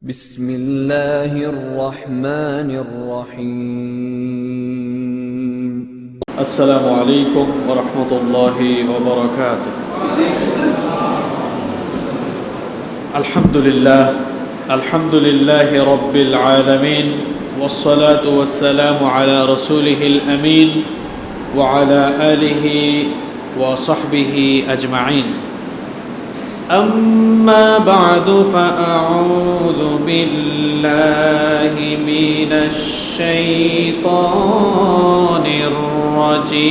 بسم الله الرحمن الرحيم السلام عليكم ورحمة الله وبركاته. الحمد لله رب العالمين، والصلاة والسلام على رسوله الأمين وعلى آله وصحبه أجمعين. أما بعد فأعوذ بالله من الشيطان الرجيم.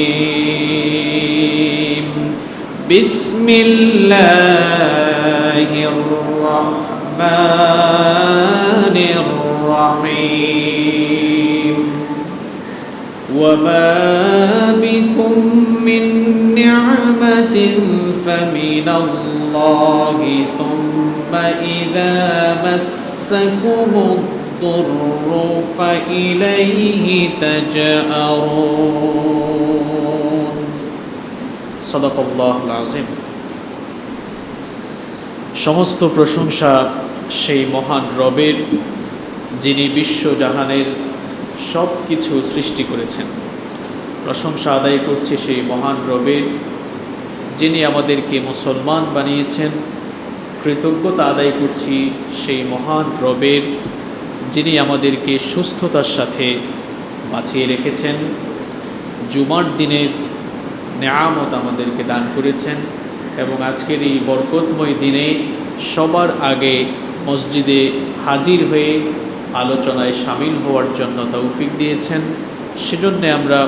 بسم الله الرحمن الرحيم. وما بكم من نعمة فمن الله ثم إذا مسكم الضر فإليه تجأرون. صدق الله العظيم. সমস্ত প্রশংসা সেই মহান রবের, যিনি বিশ্বজাহানের সব কিছু সৃষ্টি করেছেন। প্রশংসা আদায় করছে সেই মহান রবের, যিনি আমাদেরকে মুসলমান বানিয়েছেন। কৃতজ্ঞতা আদায় করছি সেই মহান রবের, যিনি আমাদেরকে সুস্থতার সাথে বাঁচিয়ে রেখেছেন। জুমার দিনের নেয়ামত আমাদেরকে দান করেছেন এবং আজকের এই বরকতময় দিনে সবার আগে মসজিদে হাজির হয়ে আলোচনায় সামিল হওয়ার জন্য তৌফিক দিয়েছেন। সেজন্যে আমরা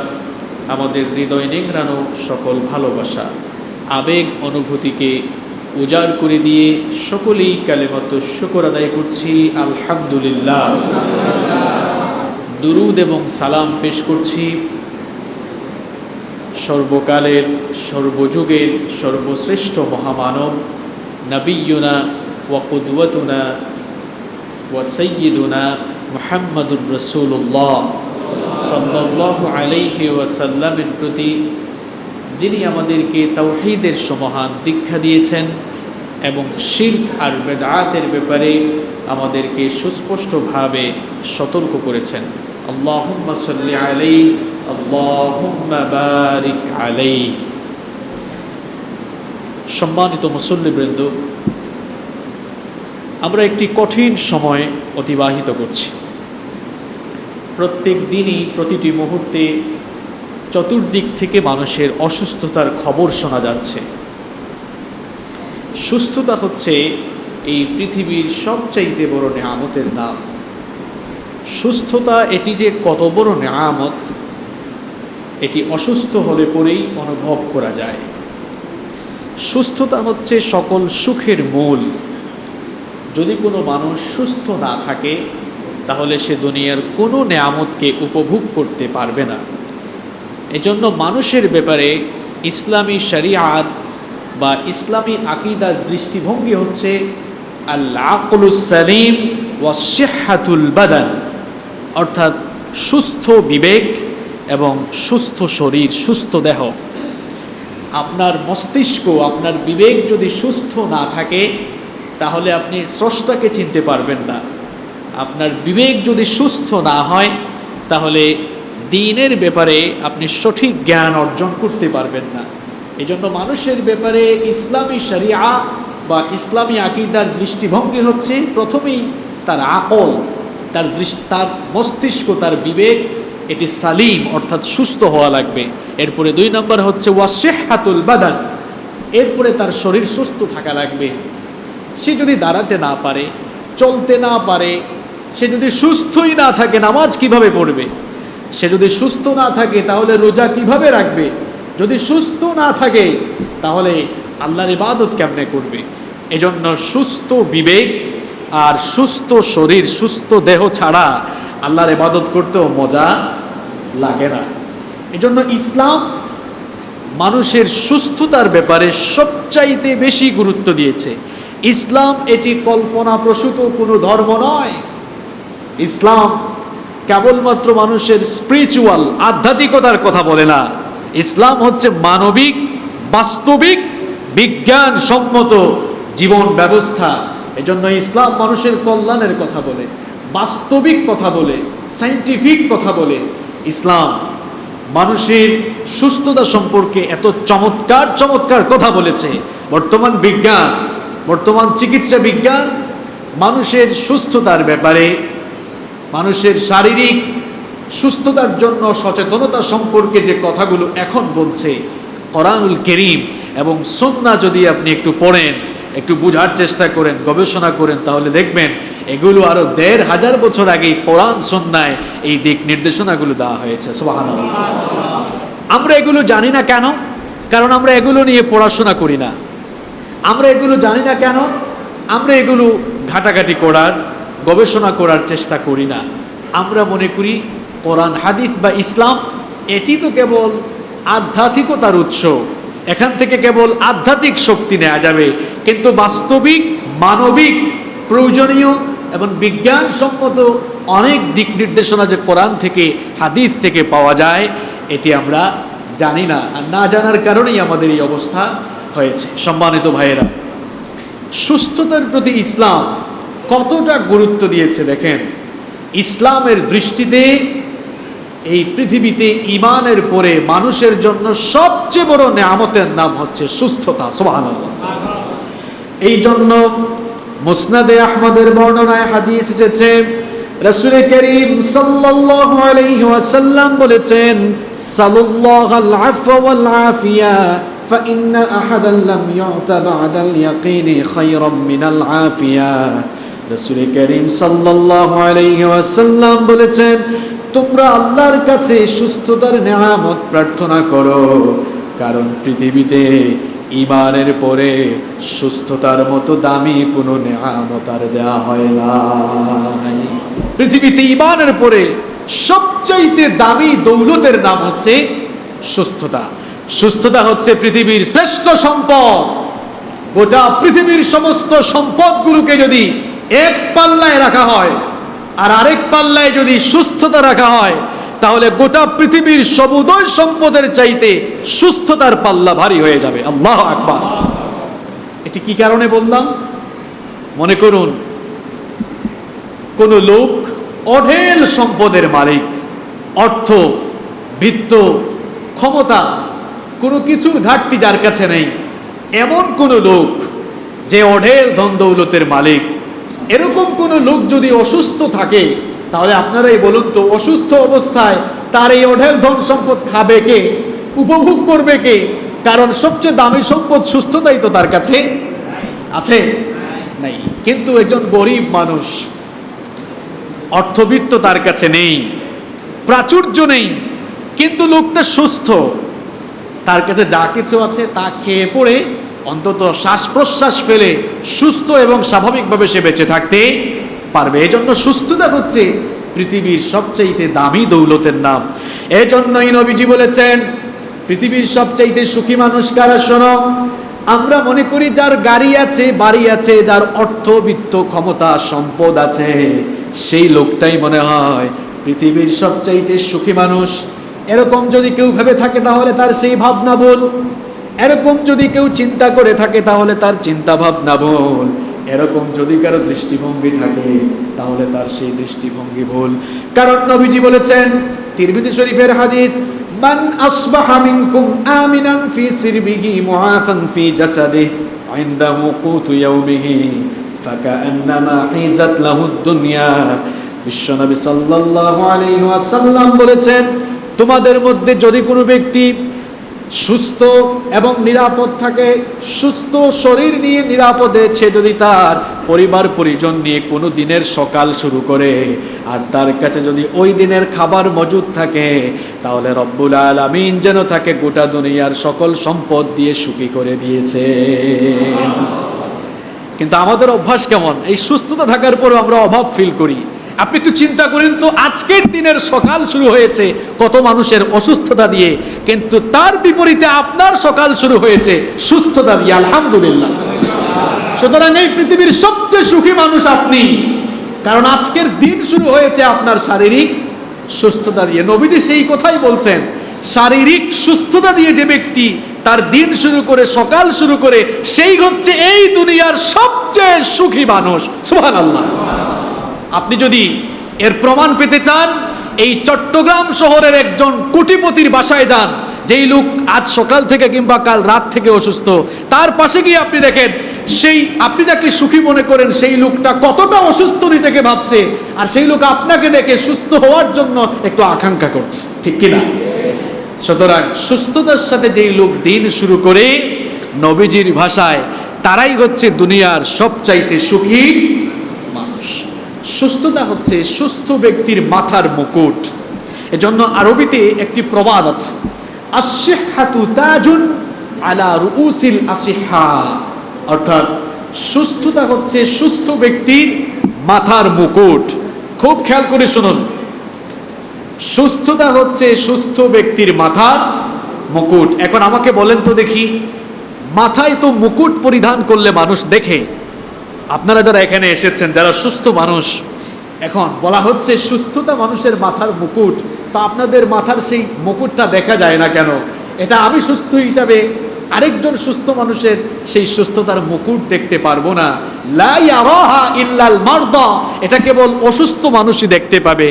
আমাদের হৃদয় নিংড়ানো সকল ভালোবাসা, আবেগ, অনুভূতিকে উজাড় করে দিয়ে সকলেই কালেমাত শুকর আদায় করছি আলহামদুলিল্লাহ। দুরুদ এবং সালাম পেশ করছি সর্বকালের, সর্বযুগের সর্বশ্রেষ্ঠ মহামানব নবিয়্যুনা ওয়া কুদওয়াতুনা ওয়া সাইয়্যিদুনা মুহাম্মাদুর রাসূলুল্লাহ সাল্লাল্লাহু আলাইহি ওয়াসাল্লামের প্রতি, যিনি আমাদেরকে তাওহীদের সমহান দীক্ষা দিয়েছেন এবং শিরক আর বেদআতের ব্যাপারে আমাদেরকে সুস্পষ্টভাবে সতর্ক করেছেন। আল্লাহুম্মা সাল্লি আলাইহি আল্লাহুম্মা বারিক আলাইহি। সম্মানিত মুসল্লিবৃন্দ, আমরা একটি কঠিন সময় অতিবাহিত করছি। প্রত্যেক দিনই, প্রতিটি মুহূর্তে চতুর্দিক থেকে মানুষের অসুস্থতার খবর শোনা যাচ্ছে। সুস্থতা হচ্ছে এই পৃথিবীর সবচাইতে বড় নেয়ামতের নাম। সুস্থতা এটি যে কত বড় নেয়ামত, এটি অসুস্থ হলে পরেই অনুভব করা যায়। সুস্থতা হচ্ছে সকল সুখের মূল। যদি কোনো মানুষ সুস্থ না থাকে, তাহলে সে দুনিয়ার কোনো নেয়ামতকে উপভোগ করতে পারবে না। এজন্য মানুষের ব্যাপারে ইসলামী শরিয়াত বা ইসলামী আকীদার দৃষ্টিভঙ্গি হচ্ছে আল আকলুস সালিম ওয়া সিহহাতুল বাদান, অর্থাৎ সুস্থ বিবেক এবং সুস্থ শরীর, সুস্থ দেহ। আপনার মস্তিষ্ক, আপনার বিবেক যদি সুস্থ না থাকে, তাহলে আপনি স্রষ্টাকে চিনতে পারবেন না। আপনার বিবেক যদি সুস্থ না হয়, তাহলে দ্বীনের ব্যাপারে আপনি সঠিক জ্ঞান অর্জন করতে পারবেন না। এই জন্য মানুষের ব্যাপারে ইসলামী শরিয়া বা ইসলামী আকীদার দৃষ্টিভঙ্গি হচ্ছে প্রথমেই তার আকল, তার মস্তিষ্ক, তার বিবেক, এটি সালিম অর্থাৎ সুস্থ হওয়া লাগবে। এরপরে 2 নম্বর হচ্ছে ওয়াসিহহাতুল বাদান, এরপরে তার শরীর সুস্থ থাকা লাগবে। সে যদি দাঁড়াতে না পারে, চলতে না পারে, সে যদি সুস্থই না থাকে, নামাজ কিভাবে পড়বে? সে যদি সুস্থ না থাকে, তাহলে রোজা কিভাবে রাখবে? যদি সুস্থ না থাকে, তাহলে আল্লাহর ইবাদত কেমনে করবে? এজন্য সুস্থ বিবেক আর সুস্থ শরীর, সুস্থ দেহ ছাড়া আল্লাহর ইবাদত করতেও মজা লাগে না। এজন্য ইসলাম মানুষের সুস্থতার ব্যাপারে সবচাইতে বেশি গুরুত্ব দিয়েছে। ইসলাম এটি কল্পনাপ্রসূত কোনো ধর্ম নয়। ইসলাম কেবলমাত্র মানুষের স্পিরিচুয়াল, আধ্যাত্মিকতার কথা বলে না। ইসলাম হচ্ছে মানবিক, বাস্তবিক, বিজ্ঞানসম্মত জীবন ব্যবস্থা, এজন্য ইসলাম মানুষের কল্যাণের কথা বলে, বাস্তবিক কথা বলে, সায়েন্টিফিক কথা বলে। ইসলাম মানুষের সুস্থতা সম্পর্কে এত চমৎকার চমৎকার কথা বলেছে। বর্তমান বিজ্ঞান, বর্তমান চিকিৎসা বিজ্ঞান মানুষের সুস্থতার ব্যাপারে, মানুষের শারীরিক সুস্থতার জন্য সচেতনতা সম্পর্কে যে কথাগুলো এখন বলছে, কোরআনুল কারীম এবং সুন্নাহ যদি আপনি একটু পড়েন, একটু বোঝার চেষ্টা করেন, গবেষণা করেন, তাহলে দেখবেন এগুলো আরো ১৫০০ বছর আগে কোরআন সুন্নায় এই দিক নির্দেশনাগুলো দেওয়া হয়েছে। সুবহানাল্লাহ। আমরা এগুলো জানি না কেন? কারণ আমরা এগুলো নিয়ে পড়াশোনা করি না। আমরা এগুলো জানি না কেন? আমরা এগুলো ঘাটাঘাটি করার, গবেষণা করার চেষ্টা করি না। আমরা মনে করি কোরআন হাদিস বা ইসলাম এটি তো কেবল আধ্যাত্মিকতার উৎস, এখান থেকে কেবল আধ্যাত্মিক শক্তি নেওয়া যাবে, কিন্তু বাস্তবিক মানবিক প্রয়োজনীয় এবং বিজ্ঞানসম্মত অনেক দিক নির্দেশনা যে কোরআন থেকে হাদিস থেকে পাওয়া যায়, এটি আমরা জানি না। আর না জানার কারণেই আমাদের এই অবস্থা হয়েছে। সম্মানিত ভাইয়েরা, সুস্থতার প্রতি ইসলাম কতটা গুরুত্ব দিয়েছে দেখেন। ইসলামের দৃষ্টিতে এই পৃথিবীতে ঈমানের পরে মানুষের জন্য সবচেয়ে বড় নেয়ামতের নাম হচ্ছে সুস্থতা। সুবহানাল্লাহ। এই জন্য মুসনাদে আহমদের বর্ণনায় হাদিস এসেছে, রাসূল করিম সাল্লাল্লাহু আলাইহি ওয়াসাল্লাম বলেছেন, সাল্লাল্লাহুল আফওয়া ওয়াল আফিয়া ফাইন্না আহাদান লাম ইউতা বা'দাল ইয়াকিনি খায়রাম মিনাল আফিয়া। রাসূল করিম সাল্লাল্লাহু আলাইহি ওয়াসাল্লাম বলেছেন, তোমরা আল্লাহর কাছে সুস্থতার নেয়ামত প্রার্থনা করো, কারণ পৃথিবীতে ঈমানের পরে সুস্থতার মতো দামি কোনো নেয়ামত আর দেয়া হয় না। পৃথিবীতে ঈমানের পরে সবচাইতে দামি দৌলতের নাম হচ্ছে সুস্থতা। সুস্থতা হচ্ছে পৃথিবীর শ্রেষ্ঠ সম্পদ। গোটা পৃথিবীর সমস্ত সম্পদগুলোকে যদি এক পাল্লায় রাখা হয় আর আরেক পাল্লায় যদি সুস্থতা রাখা হয়, তাহলে গোটা পৃথিবীর সবুদয় সম্পদের চাইতে সুস্থতার পাল্লা ভারী হয়ে যাবে। আল্লাহু আকবার। এটি কি কারণে বললাম? মনে করুন কোন লোক অঢেল সম্পদের মালিক, অর্থ, বিত্ত, ক্ষমতা, কোনো কিছুর ঘাটতি যার কাছে নেই, এমন কোন লোক যে অঢেল ধন দৌলতের মালিক, এরকম কোন লোক যদি অসুস্থ থাকে, তাহলে আপনারাই বলুন তো, অসুস্থ অবস্থায় তার এই অঢেল ধন সম্পদ খাবে কে, উপভোগ করবে কে? কারণ সবচেয়ে দামি সম্পদ সুস্থতাই তো তার কাছে আছে নাই। কিন্তু একজন গরিব মানুষ, অর্থবিত্ত তার কাছে নেই, প্রাচুর্য নেই, কিন্তু লোকটা সুস্থ, তার কাছে যা কিছু আছে তা খেয়ে পড়ে অন্তত শ্বাস প্রশ্বাস ফেলে সুস্থ এবং স্বাভাবিকভাবে সে বেঁচে থাকতে পারবে। এজন্য সুস্থতা হচ্ছে পৃথিবীর সবচাইতে দামি দৌলতের নাম। এজন্যই নবীজি বলেছেন, পৃথিবীর সবচাইতে সুখী মানুষ কারা? শোনো, আমরা মনে করি যার গাড়ি আছে, বাড়ি আছে, যার অর্থ, বিত্ত, ক্ষমতা, সম্পদ আছে, সেই লোকটাই মনে হয় পৃথিবীর সবচাইতে সুখী মানুষ। এরকম যদি কেউ ভেবে থাকে তাহলে তার সেই ভাবনা ভুল। এরকম যদি কেউ চিন্তা করে থাকে তাহলে তার চিন্তা ভাবনা ভুল। এরকম যদি কারো দৃষ্টিভঙ্গি থাকে তাহলে তার সেই দৃষ্টিভঙ্গি ভুল। কারণ নবীজি বলেছেন, তিরমিজি শরীফের হাদিস, মান আসবাহা মিনকুম আমিনান ফি সিরবিহি মুআফান ফি জাসাদিহি ইনদাহু কুতু ইয়াউমিহি ফাকান্নামা হিজাত লাহুদ দুনিয়া। বিশ্বনবী সাল্লাল্লাহু আলাইহি ওয়াসাল্লাম বলেছেন, তোমাদের মধ্যে যদি কোনো ব্যক্তি সুস্থ এবং নিরাপদ থাকে, সুস্থ শরীর নিয়ে নিরাপদে সে যদি তার পরিবার পরিজন নিয়ে কোনো দিনের সকাল শুরু করে, আর তার কাছে যদি ওই দিনের খাবার মজুদ থাকে, তাহলে রব্বুল আলামিন যেন তাকে গোটা দুনিয়ার সকল সম্পদ দিয়ে সুখী করে দিয়েছে। কিন্তু আমাদের অভ্যাস কেমন? এই সুস্থতা থাকার পরেও আমরা অভাব ফিল করি। আপনি একটু চিন্তা করেন তো, আজকের দিনের সকাল শুরু হয়েছে কত মানুষের অসুস্থতা দিয়ে, কিন্তু তার বিপরীতে আপনার সকাল শুরু হয়েছে সুস্থতা দিয়ে। আলহামদুলিল্লাহ। সুতরাং এই পৃথিবীর সবচেয়ে সুখী মানুষ আপনি, কারণ আজকের দিন শুরু হয়েছে আপনার শারীরিক সুস্থতা দিয়ে। নবীজি সেই কথাই বলছেন, শারীরিক সুস্থতা দিয়ে যে ব্যক্তি তার দিন শুরু করে সকাল শুরু করে সেই হচ্ছে এই দুনিয়ার সবচেয়ে সুখী মানুষ। সুবহানাল্লাহ। আপনি যদি এর প্রমাণ পেতে চান, এই চট্টগ্রাম শহরের একজন কোটিপতির বাসায় যান, যেই লোক আজ সকাল থেকে কিংবা কাল রাত থেকে অসুস্থ, তার পাশে গিয়ে আপনি দেখেন সেই আপনি যাকে সুখী মনে করেন সেই লোকটা কতটা অসুস্থ নিজেকে ভাবছে, আর সেই লোক আপনাকে দেখে সুস্থ হওয়ার জন্য একটু আকাঙ্ক্ষা করছে, ঠিক কিনা? সুতরাং সুস্থতার সাথে যেই লোক দিন শুরু করে, নবীজির ভাষায় তারাই হচ্ছে দুনিয়ার সবচাইতে সুখী মানুষ। সুস্থতা হচ্ছে সুস্থ ব্যক্তির মাথার মুকুট। এজন্য আরবিতে একটি প্রবাদ আছে, আস-সিহহাতু তাজুন আলা রুউসিল আসিহা, অর্থাৎ সুস্থতা হচ্ছে সুস্থ ব্যক্তির মাথার মুকুট। খুব খেয়াল করে শুনুন, সুস্থতা হচ্ছে সুস্থ ব্যক্তির মাথার মুকুট। এখন আমাকে বলেন তো দেখি, মাথায় তো মুকুট পরিধান করলে মানুষ দেখে, আপনারা যারা এখানে এসেছেন যারা সুস্থ মানুষ, এখন বলা হচ্ছে সুস্থতা মানুষের মাথার মুকুট, তো আপনাদের মাথার সেই মুকুটটা দেখা যায় না কেন? এটা আমি সুস্থ হিসাবে আরেকজন সুস্থ মানুষের সেই সুস্থতার মুকুট দেখতে পারবো না। লা ইয়ারাহা ইল্লাল মারদা, এটা কেবল অসুস্থ মানুষই দেখতে পাবে।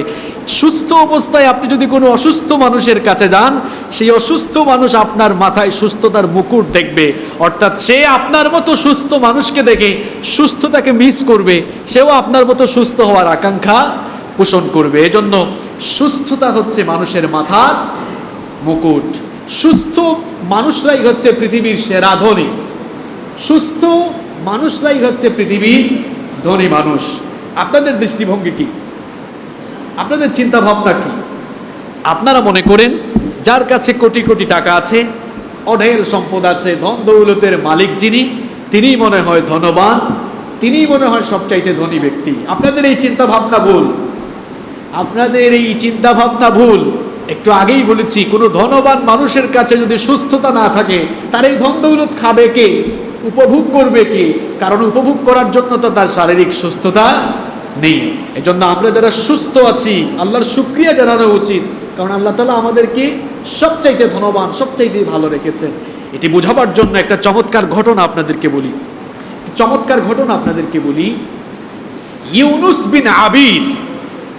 সুস্থ অবস্থায় আপনি যদি কোনো অসুস্থ মানুষের কাছে যান, সেই অসুস্থ মানুষ আপনার মাথায় সুস্থতার মুকুট দেখবে, অর্থাৎ সে আপনার মতো সুস্থ মানুষকে দেখে সুস্থতাকে মিস করবে, সেও আপনার মতো সুস্থ হওয়ার আকাঙ্ক্ষা পোষণ করবে। এজন্য সুস্থতা হচ্ছে মানুষের মাথার মুকুট। সুস্থ মানুষরাই হচ্ছে পৃথিবীর সেরা ধনী, সুস্থ মানুষরাই হচ্ছে পৃথিবীর ধনী মানুষ। আপনাদের দৃষ্টিভঙ্গি কি? আপনাদের চিন্তা ভাবনা কি? আপনারা মনে করেন যার কাছে কোটি কোটি টাকা আছে, অঢেল সম্পদ আছে, ধন দৌলতের মালিক যিনি, তিনিই মনে হয় ধনবান, তিনিই মনে হয় সবচাইতে ধনী ব্যক্তি। আপনাদের এই চিন্তা ভাবনা ভুল, আপনাদের এই চিন্তা ভাবনা ভুল। একটু আগেই বলেছি, কোনো ধনবান মানুষের কাছে যদি সুস্থতা না থাকে, তার এই ধন দৌলত খাবে কে, উপভোগ করবে কে? কারণ উপভোগ করার জন্য তো তার শারীরিক সুস্থতা নেই। এজন্য আমরা যারা সুস্থ আছি আল্লাহর শুকরিয়া জানানো উচিত, কারণ আল্লাহ তাআলা আমাদেরকে সবচাইতে ধনবান, সবচাইতে ভালো রেখেছেন। এটি বোঝাবার জন্য একটা চমৎকার ঘটনা আপনাদেরকে বলি। ইউনুস বিন আবির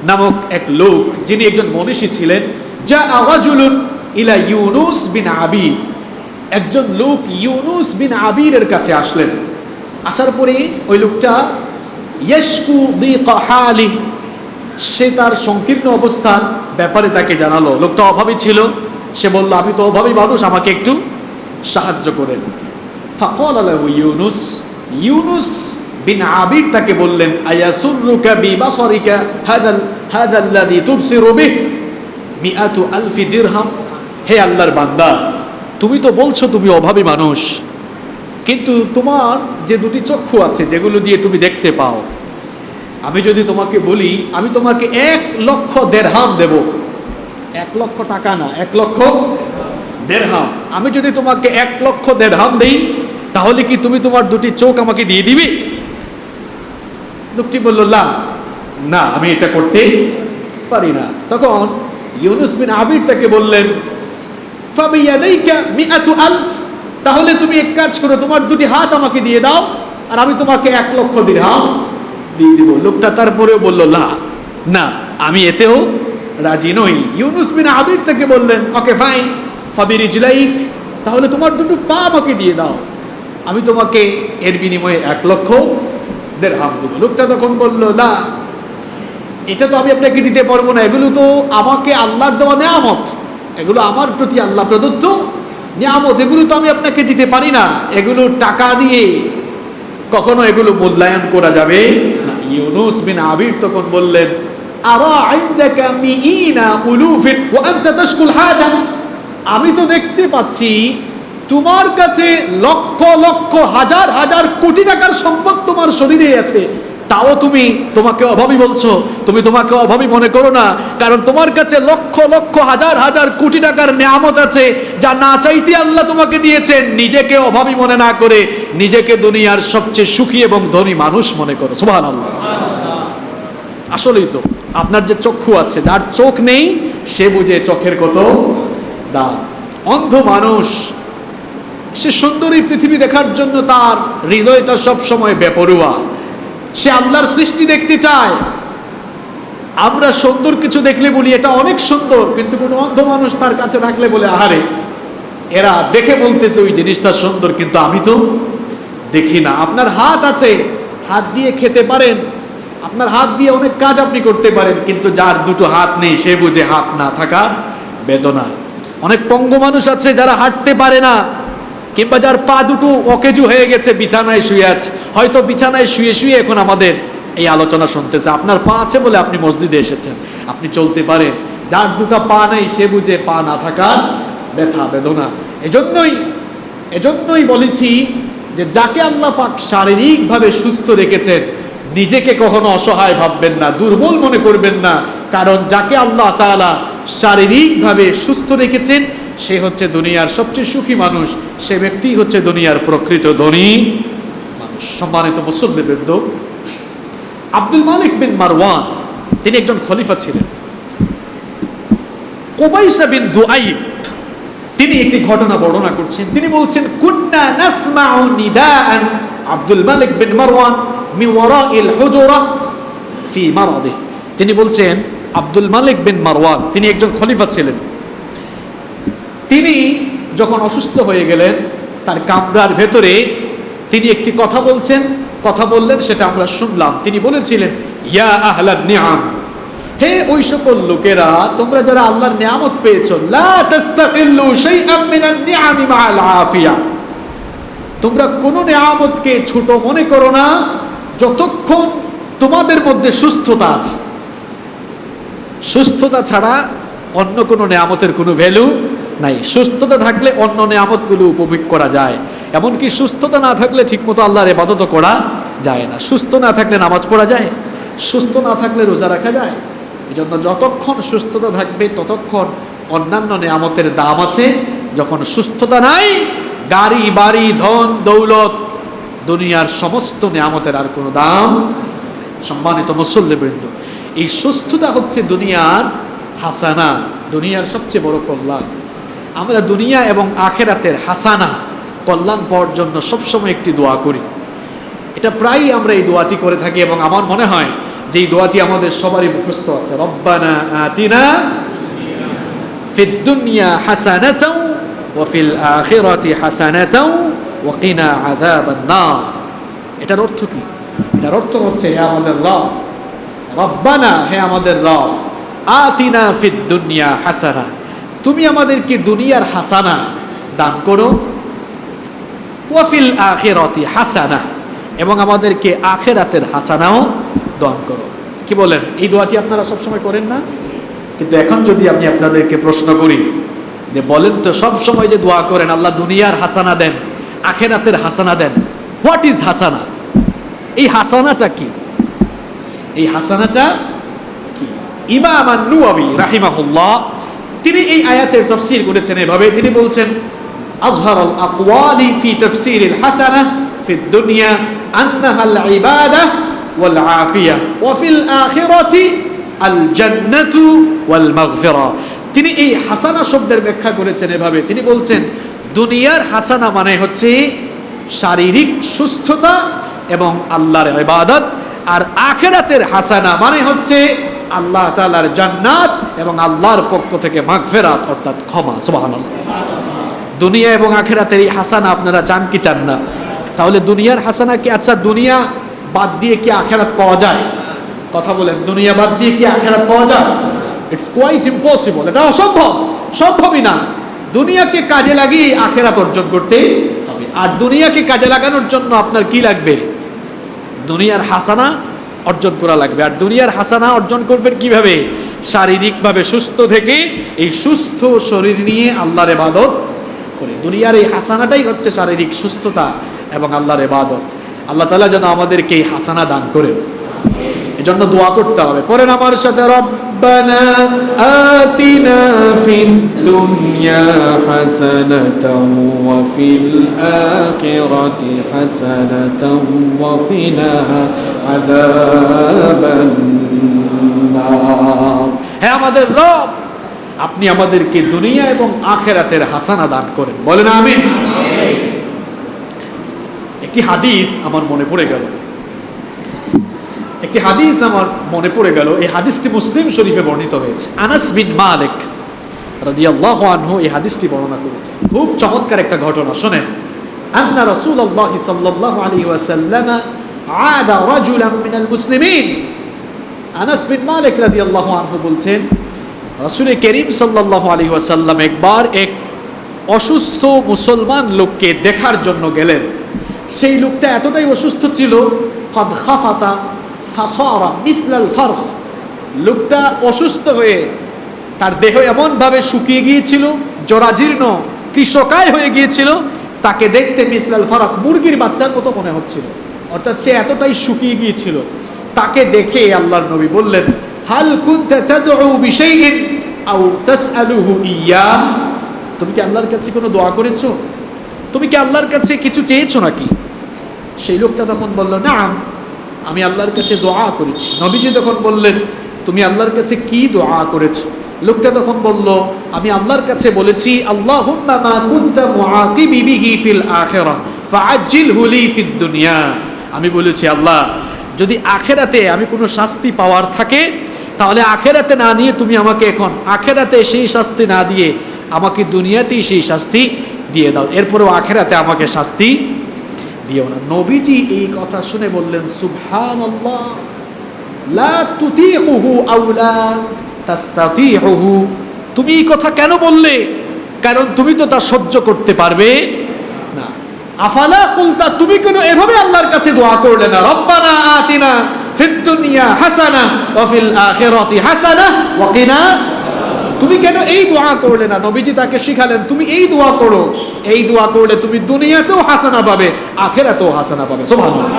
নামক এক লোক, যিনি একজন মনীষী ছিলেন, যা আওয়াজুলুন ইলা ইউনুস বিন আবির, একজন লোক ইউনুস বিন আবিরের কাছে আসলেন। আসার পরে ওই লোকটা ইয়াশকু দিকা হালি, সে তার সংকীর্ণ অবস্থার ব্যাপারে তাকে জানালো। লোকটা অভাবী ছিল, সে বলল আমি তো অভাবী মানুষ, আমাকে একটু সাহায্য করেন। ফাকাল লাহু ইউনুস, ইউনুস বিন আবির তাকে বললেন, আয়াসুররুকা বিবাসরিকা হাদাল্লাযী তুবসিরু বিহি মিআতু আলফি দিরহাম। হে আল্লাহর বান্দা, তুমি তো বলছো তুমি অভাবী মানুষ, কিন্তু তোমার যে দুটি চক্ষু আছে যেগুলো দিয়ে তুমি দেখতে পাও, আমি যদি তোমাকে বলি আমি তোমাকে 1,00,000 দিরহাম দেব, 1,00,000 টাকা না, 1,00,000 দিরহাম, আমি যদি তোমাকে 1,00,000 দিরহাম দেই, তাহলে কি তুমি তোমার দুটি চোখ আমাকে দিয়ে দিবে? লোকটি বলল না, আমি এটা করতে পারি না। তখন ইউনুস বিন আবির তাকে বললেন, ফাবিয়াদাইকা মিআতু আলফ, তাহলে তুমি এক কাজ করো, তোমার দুটি হাত আমাকে দিয়ে দাও, আর আমি তোমাকে 1,00,000 দিরহাম দিয়ে দিব। লোকটা তারপরেও বলল না, আমি এতেও রাজি নই। ইউনুস বিন আবির তাকে বললেন, ওকে ফাইন, ফাবিরিজলাইক, তাহলে তোমার দুটো পা আমাকে দিয়ে দাও, আমি তোমাকে এর বিনিময়ে 1,00,000 দিরহাম দেব। লোকটা তখন বলল, না, এটা তো আমি আপনাকে দিতে পারবো না, এগুলো তো আমাকে আল্লাহর দেওয়া নেয়ামত, এগুলো আমার প্রতি আল্লাহ প্রদত্ত নিয়ামত, এগুলো তো আমি আপনাকে দিতে পারি না, এগুলো টাকা দিয়ে কখনো এগুলো মূল্যায়ন করা যাবে না। ইউনুস বিন আবির তখন বললেন, আরা ইনদাকা মিইনা উলুফিন ওয়া আনতা তাশকুল হাজা, আমি তো দেখতে পাচ্ছি তোমার কাছে লক্ষ লক্ষ হাজার হাজার কোটি টাকার সম্পদ তোমার শরীরে আছে, তাও তুমি তোমাকে অভাবী বলছো। তুমি তোমাকে অভাবী মনে করো না, কারণ তোমার কাছে লক্ষ লক্ষ হাজার হাজার কোটি টাকার নিয়ামত আছে, যা না চাইতে আল্লাহ তোমাকে দিয়েছেন। নিজেকে অভাবী মনে না করে নিজেকে দুনিয়ার সবচেয়ে সুখী এবং ধনী মানুষ মনে করো। সুবহানাল্লাহ। আসলেই তো আপনার যে চক্ষু আছে, যার চোখ নেই সে বুঝে চোখের কত দাম। অন্ধ মানুষ সে সুন্দরী পৃথিবী দেখার জন্য তার হৃদয়টা সব সময় বেপরোয়া, সে আল্লাহর সৃষ্টি দেখতে চায়। আমরা সুন্দর কিছু দেখলে বলি এটা অনেক সুন্দর, কিন্তু কোনো অন্ধ মানুষ তার কাছে থাকলে বলে আহারে এরা দেখে বলতেছে ওই জিনিসটা সুন্দর, কিন্তু আমি তো দেখি না। আপনার হাত আছে, হাত দিয়ে খেতে পারেন, আপনার হাত দিয়ে অনেক কাজ আপনি করতে পারেন, কিন্তু যার দুটো হাত নেই সে বুঝে হাত না থাকার বেদনা। অনেক পঙ্গু মানুষ আছে যারা হাঁটতে পারে না, কিংবা যার পা দুটো অকেজু হয়ে গেছে, বিছানায় শুয়ে আছে, হয়তো বিছানায় শুয়ে শুয়ে এখন আমাদের এই আলোচনা শুনতেছে। আপনার পা আছে বলে আপনি মসজিদে এসেছেন, আপনি চলতে পারেন। যার দুটো পা নেই সে বুঝে পা না থাকার ব্যথা বেদনা। এজন্যই বলেছি যে যাকে আল্লাহ পাক শারীরিকভাবে সুস্থ রেখেছেন, নিজেকে কখনো অসহায় ভাববেন না, দুর্বল মনে করবেন না। কারণ যাকে আল্লাহ তাআলা শারীরিকভাবে সুস্থ রেখেছেন সে হচ্ছে দুনিয়ার সবচেয়ে সুখী মানুষ, সে ব্যক্তি হচ্ছে দুনিয়ার প্রকৃত ধনী মানুষ। সম্মানিত মুসল্লিবৃন্দ, আব্দুল মালিক বিন মারওয়ান তিনি একজন খলিফা ছিলেন। কুবাইসা বিন দুআইব তিনি একটি ঘটনা বর্ণনা করছেন। তিনি বলছেন, কুন্না নাসমাউ নিদাআন আব্দুল মালিক বিন মারওয়ান মিন ওয়ারাইল হুজুরা ফি মারাদিহি। তিনি বলছেন আব্দুল মালিক বিন মারওয়ান তিনি একজন খলিফা ছিলেন। তিনি যখন অসুস্থ হয়ে গেলেন, তার কামরার ভেতরে তিনি একটি কথা বললেন, সেটা আমরা শুনলাম। তিনি বলেছিলেন, ইয়া আহলান নিআম, হে ওই সকল লোকেরা তোমরা যারা আল্লাহর নিয়ামত পেয়েছো, লা তাস্তাকিল্লু শাইআম মিনান নিআমি মাআল আফিয়া, তোমরা কোন নিয়ামতকে ছোট মনে করো না যতক্ষণ তোমাদের মধ্যে সুস্থতা আছে। সুস্থতা ছাড়া অন্য কোনো নিয়ামতের কোনো ভ্যালু নাই। সুস্থতা থাকলে অন্য নিয়ামতগুলো উপভোগ করা যায়, এমনকি সুস্থতা না থাকলে ঠিকমতো আল্লাহর ইবাদত করা যায় না। সুস্থ না থাকলে নামাজ পড়া যায়, সুস্থ না থাকলে রোজা রাখা যায়। এজন্য যতক্ষণ সুস্থতা থাকবে ততক্ষণ অন্যান্য নিয়ামতের দাম আছে। যখন সুস্থতা নাই, গাড়ি বাড়ি ধন দৌলত দুনিয়ার সমস্ত নিয়ামতের আর কোনো দাম। সম্মানিত মুসল্লিবৃন্দ, এই সুস্থতা হচ্ছে দুনিয়ার হাসানা, দুনিয়ার সবচেয়ে বড় কল্যাণ। আমরা দুনিয়া এবং আখেরাতের হাসানা, কল্যাণ পাওয়ার জন্য সবসময় একটি দোয়া করি। এটা প্রায়ই আমরা এই দোয়াটি করে থাকি, এবং আমার মনে হয় যে এই দোয়াটি আমাদের সবারই মুখস্থ আছে। রব্বানা আতিনা ফিদ দুনিয়া হাসানাতাও ওয়া ফিল আখিরাতি হাসানাতাও ওয়া কিনা আযাবান নার। এটার অর্থ কি? এটার অর্থ হচ্ছে, হে আমাদের রব, রব্বানা, হে আমাদের রব, আতিনা ফিদ দুনিয়া হাসানা, তুমি আমাদেরকে দুনিয়ার হাসানা দান করো, ওয়া ফিল আখিরাতি হাসানা, এবং আমাদেরকে আখিরাতের হাসানাও দান করো। কি বলেন, এই দোয়াটি আপনারা সবসময় করেন না? কিন্তু এখন যদি আমি আপনাদেরকে প্রশ্ন করি যে বলেন তো, সব সময় যে দোয়া করেন আল্লাহ দুনিয়ার হাসানা দেন, আখিরাতের হাসানা দেন, হোয়াট ইজ হাসানা? এই হাসানাটা কি? এই হাসানাটা কি? ইমাম আন-নাওয়ী রাহিমাহুল্লাহ তিনি এই আয়াতের তাফসীর করেছেন এভাবে। তিনি বলছেন, আযহারুল আকওয়ালি ফি তাফসীরিল হাসানা ফিদ দুনিয়া আন্নাহাল ইবাদাহ ওয়াল আফিয়া ওয়া ফিল আখিরাতি আল জান্নাতু ওয়াল মাগফিরা। তিনি এই হাসানা শব্দের ব্যাখ্যা করেছেন এভাবে। তিনি বলছেন, দুনিয়ার হাসানা মানে হচ্ছে শারীরিক সুস্থতা এবং আল্লাহর ইবাদত, আর আখিরাতের হাসানা মানে হচ্ছে আল্লাহ তাআলার জান্নাত এবং আল্লাহর পক্ষ থেকে মাগফিরাত অর্থাৎ ক্ষমা। সুবহানাল্লাহ। দুনিয়া এবং আখিরাতের এই হাসানা আপনারা চান কি চান না? তাহলে দুনিয়ার হাসানা কি? আচ্ছা, দুনিয়া বাদ দিয়ে কি আখিরাত পাওয়া যায়? কথা বলেন, দুনিয়া বাদ দিয়ে কি আখিরাত পাওয়া যায়? ইটস কোয়াইট ইম্পসিবল, এটা অসম্ভব, সম্ভবই না। দুনিয়াকে কাজে লাগিয়ে আখিরাত অর্জন করতে হবে। আর দুনিয়াকে কাজে লাগানোর জন্য আপনার কি লাগবে? দুনিয়ার হাসানা অর্জন করা লাগবে। আর দুনিয়ার হাসানা অর্জন করবেন কিভাবে? শারীরিকভাবে সুস্থ থেকে, এই সুস্থ শরীর নিয়ে আল্লাহর ইবাদত করে। দুনিয়ার এই হাসানাটাই হচ্ছে শারীরিক সুস্থতা এবং আল্লাহর ইবাদত। আল্লাহ তাআলা যেন আমাদেরকে এই হাসানা দান করেন, এজন্য দোয়া করতে হবে। পড়েন আমার সাথে, রব্বানা আতিনা ফিদ দুনিয়া হাসানাতাও ওয়া ফিল আখিরাতি হাসানাতাও ওয়া কিনা আযাবান নার। হে আমাদের রব, আপনি আমাদেরকে দুনিয়া এবং আখিরাতের হাসানা দান করেন। বলেন আমিন। একটি হাদিস আমার মনে পড়ে গেল, এই হাদিসটি মুসলিম শরীফে বর্ণিত হয়েছে। আনাস বিন মালিক রাদিয়াল্লাহু আনহু এই হাদিসটি বর্ণনা করেছেন। খুব চমৎকার একটা ঘটনা, শুনেন। আন্না রাসূলুল্লাহ সাল্লাল্লাহু আলাইহি ওয়াসাল্লাম আদা রাজুলান মিনাল মুসলিমিন। আনাস বিন মালিক রাদিয়াল্লাহু আনহু বলছেন, রাসূল করিম সাল্লাল্লাহু আলাইহি ওয়াসাল্লাম একবার এক অসুস্থ মুসলমান লোককে দেখার জন্য গেলেন। সেই লোকটা এতটাই অসুস্থ ছিল, কদ খাফাতা ফাসারা মিথলাল ফারখ, লোকটা অসুস্থ হয়ে তার দেহ এমনভাবে শুকিয়ে গিয়েছিল, জরাজীর্ণ কৃশকায় হয়ে গিয়েছিল, তাকে দেখতে মিথলাল ফারখ, মুরগির বাচ্চার মতো মনে হচ্ছিল। অর্থাৎ সে এতটাই শুকিয়ে গিয়েছিল। তাকে দেখে আল্লাহর নবী বললেন, হাল কুনতা তাদউ বিশাইইন আও তাসআলুহু ইয়া, তুমি কি আল্লাহর কাছে কোনো দোয়া করেছো? তুমি কি আল্লাহর কাছে কিছু চেয়েছো নাকি? সেই লোকটা তখন বলল, না, আমি আল্লাহর কাছে দোয়া করেছি। নবীজি তখন বললেন, তুমি আল্লাহর কাছে কি দোয়া করেছো? লোকটা তখন বলল, আমি আল্লাহর কাছে বলেছি, আল্লাহুম্মা মা কুনতা মুআকিবি বিহি ফিল আখিরাহ ফাআজ্জিলহু লি ফিদ দুনিয়া। আমি বলেছি, আল্লাহ, যদি আখিরাতে আমি কোনো শাস্তি পাওয়ার থাকে, তাহলে আখিরাতে না নিয়ে তুমি আমাকে এখন আখিরাতে সেই শাস্তি না দিয়ে আমাকে দুনিয়াতেই সেই শাস্তি দিয়ে দাও, এরপরেও আখিরাতে আমাকে শাস্তি দিও না। নবীজি এই কথা শুনে বললেন, সুবহানাল্লাহ, লা তুতিউহু আও লা তাস্তাতিউহু, তুমি এই কথা কেন বললে? কারণ তুমি তো তা সহ্য করতে পারবে না। আফালা কুলতা, তুমি কেন এভাবে আল্লাহর কাছে দোয়া করলে না, রব্বানা আতিনা ফিদ দুনিয়া হাসানা ওয়া ফিল আখিরাতি হাসানা ওয়া কিনা, তুমি কেন এই দোয়া করলে না? নবীজি তাকে শিখালেন, তুমি এই দোয়া করো, এই দোয়া করলে তুমি দুনিয়াতেও হাসানা পাবে, আখিরাতেও হাসানা পাবে। সুবহানাল্লাহ।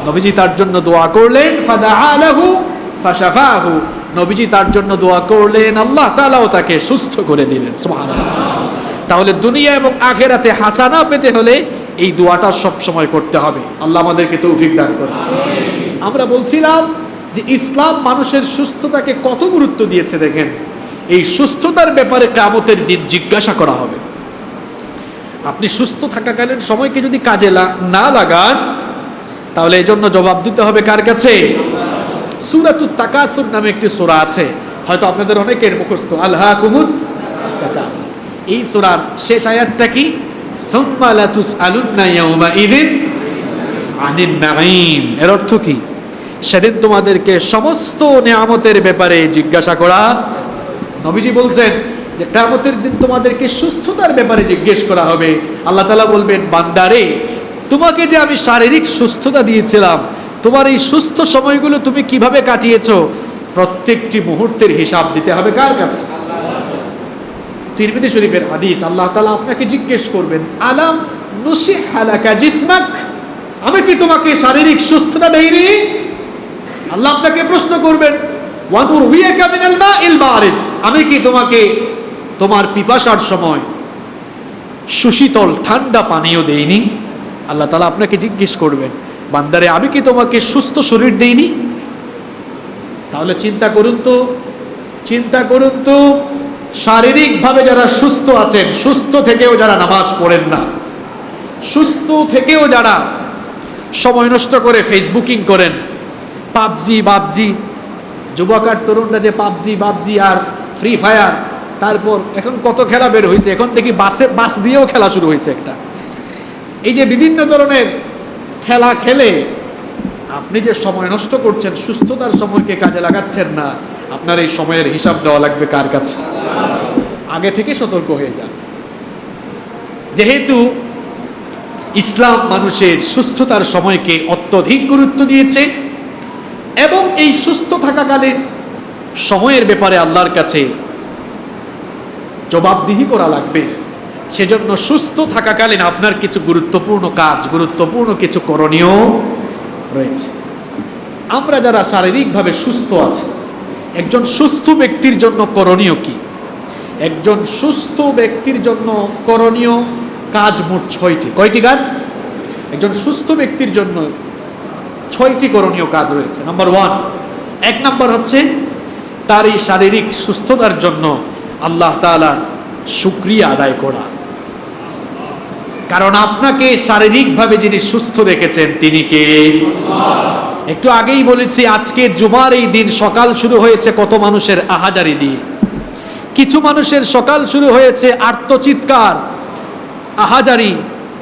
নবীজি তার জন্য দোয়া করলেন, ফাদাআ লাহু ফাশাফাহু, নবীজি তার জন্য দোয়া করলেন, আল্লাহ তাআলাও তাকে সুস্থ করে দিলেন। সুবহানাল্লাহ। তাহলে দুনিয়া এবং আখিরাতে হাসানা পেতে হলে এই দোয়াটা সব সময় করতে হবে। আল্লাহ আমাদেরকে তৌফিক দান করুন। আমরা বলছিলাম যে ইসলাম মানুষের সুস্থতাকে কত গুরুত্ব দিয়েছে। দেখেন, এই সুস্থতার ব্যাপারে কিয়ামতের দিন জিজ্ঞাসা করা হবে। আপনি সুস্থ থাকাকালীন সময়কে যদি কাজে না লাগান, তাহলে এই জন্য জবাব দিতে হবে কার কাছে? সূরাতুত তাকাসুর নামে একটি সূরা আছে, হয়তো আপনাদের অনেকের মুখস্থ, আলহাকুমুত তাকাসুর। এই সূরার শেষ আয়াতটা কি? সুম্মা লাতুসআলুন্না ইয়াওমাইযিন আনিন নাঈম। এর অর্থ কি? সেদিন তোমাদেরকে সমস্ত নিয়ামতের ব্যাপারে জিজ্ঞাসা করা। নবীজি বলছেন যে কিয়ামতের দিন তোমাদেরকে সুস্থতার ব্যাপারে জিজ্ঞেস করা হবে। আল্লাহ তাআলা বলবেন, বান্দারে, তোমাকে যে আমি শারীরিক সুস্থতা দিয়েছিলাম, তোমার এই সুস্থ সময়গুলো তুমি কিভাবে কাটিয়েছো, প্রত্যেকটি মুহূর্তের হিসাব দিতে হবে কার কাছে? তিরমিজি শরীফের হাদিস, আল্লাহ তাআলা আপনাকে জিজ্ঞেস করবেন, আলাম নুসিহ্হা লাকা জিসমাক, আমি কি তোমাকে শারীরিক সুস্থতা দেইনি? আল্লাহ আপনাকে প্রশ্ন করবেন, ওয়া নুরওয়িকা মিনাল মাইল বারিদ, আমি কি তোমাকে তোমার পিপাসার সময় সুশীতল ঠান্ডা পানীয় দেইনি? আল্লাহ তাআলা আপনাকে জিজ্ঞেস করবেন, বান্দারে, আমি কি তোমাকে সুস্থ শরীর দেইনি? তাহলে চিন্তা করুন তো, শারীরিকভাবে যারা সুস্থ আছেন, সুস্থ থেকেও যারা নামাজ পড়েন না, সুস্থ থেকেও যারা সময় নষ্ট করে ফেসবুকিং করেন, পাবজি, যুবক আর তরুণরা যে পাবজি আর ফ্রি ফায়ার, তারপর এখন কত খেলা বের হয়েছে, এখন দেখি বাস দিয়েও খেলা শুরু হয়েছে একটা। এই যে বিভিন্ন ধরনের খেলা খেলে আপনি যে সময় নষ্ট করছেন, সুস্থতার সময়কে কাজে লাগাচ্ছেন না, আপনার এই সময়ের হিসাব দেওয়া লাগবে কার কাছে? আগে থেকে সতর্ক হয়ে যান। যেহেতু ইসলাম মানুষের সুস্থতার সময়কে অত্যধিক গুরুত্ব দিয়েছে এবং এই সুস্থ থাকাকালীন সময়ের ব্যাপারে আল্লাহর কাছে জবাবদিহি করা লাগবে, সেজন্য সুস্থ থাকাকালীন আপনার কিছু গুরুত্বপূর্ণ কাজ, গুরুত্বপূর্ণ কিছু করণীয় রয়েছে। আমরা যারা শারীরিকভাবে সুস্থ আছি, একজন সুস্থ ব্যক্তির জন্য করণীয় কি? একজন সুস্থ ব্যক্তির জন্য করণীয় কাজ মোট 6টি। কয়টি কাজ? একজন সুস্থ ব্যক্তির জন্য 6টি করণীয় কাজ রয়েছে। নাম্বার 1, 1 নম্বর হচ্ছে তার এই শারীরিক সুস্থতার জন্য আল্লাহ তাআলার শুকরিয়া আদায় করা। কারণ আপনাকে শারীরিকভাবে যিনি সুস্থ রেখেছেন তিনি কে? একটু আগেই বলেছি, আজকে জুমার এই দিন সকাল শুরু হয়েছে কত মানুষের আহাজারি দিয়ে। কিছু মানুষের সকাল শুরু হয়েছে আর্তচিৎকার, আহাজারি,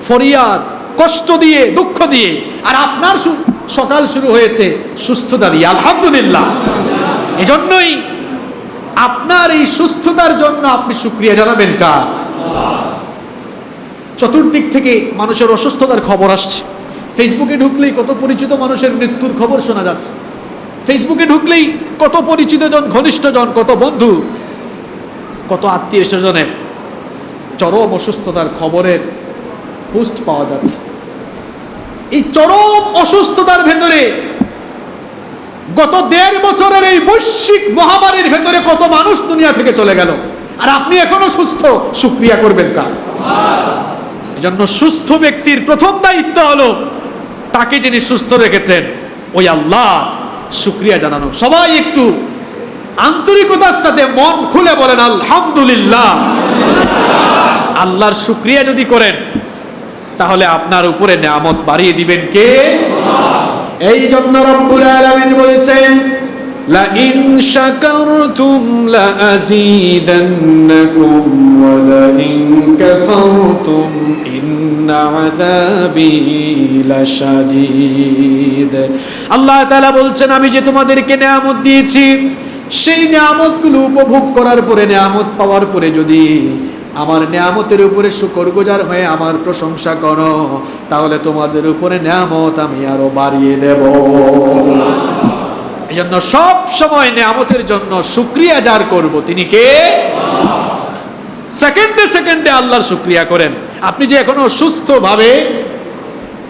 ফরিয়াদ, কষ্ট দিয়ে, দুঃখ দিয়ে। আর আপনার সকাল শুরু হয়েছে সুস্থতা দিয়ে, আলহামদুলিল্লাহ। এজন্যই আপনার এই সুস্থতার জন্য আপনি শুকরিয়া জানাবেন কার? চতুর্দিক থেকে মানুষের অসুস্থতার খবর আসছে। ফেসবুকে ঢুকলেই কত পরিচিত মানুষের মৃত্যুর খবর শোনা যাচ্ছে। ফেসবুকে ঢুকলেই কত পরিচিত জন, ঘনিষ্ঠ জন, কত বন্ধু, কত আত্মীয় স্বজনের চরম অসুস্থতার খবরের পোস্ট পাওয়া যাচ্ছে। এই চরম অসুস্থতার ভেতরে গত 1.5 বছরের এই বৈশ্বিক মহামারীর ভেতরে কত মানুষ দুনিয়া থেকে চলে গেল, আর আপনি এখনো সুস্থ। শুকরিয়া করবেন কার? এজন্য সুস্থ ব্যক্তির প্রথম দায়িত্ব হলো তাকে যিনি সুস্থ রেখেছেন ওই আল্লাহ শুকরিয়া জানানো। সবাই একটু আন্তরিকতার সাথে মন খুলে বলেন আলহামদুলিল্লাহ। আল্লাহর শুকরিয়া যদি করেন তাহলে আপনার উপরে নিয়ামত বাড়িয়ে দিবেন কে? এই জন্য রব্বুল আলামিন বলেছেন, লা ইন শাকারতুম লা আযীদান্নাকুম ওয়া লা ইন কাফারতুম ইন্না আযাবি লাশাদীদ। আল্লাহ তাআলা বলছেন, আমি যে তোমাদেরকে নিয়ামত দিয়েছি, সেই নিয়ামতগুলো উপভোগ করার পরে, নিয়ামত পাওয়ার পরে যদি আমার নিয়ামতের উপরে শুকরগুজার হয়ে আমার প্রশংসা করো, তাহলে তোমাদের উপরে নিয়ামত আমি আরো বাড়িয়ে দেব। এই জন্য সব সময় নিয়ামতের জন্য শুকরিয়া যার করব তিনি কে? সেকেন্ডে সেকেন্ডে আল্লাহর শুকরিয়া করেন। আপনি যে এখনো সুস্থভাবে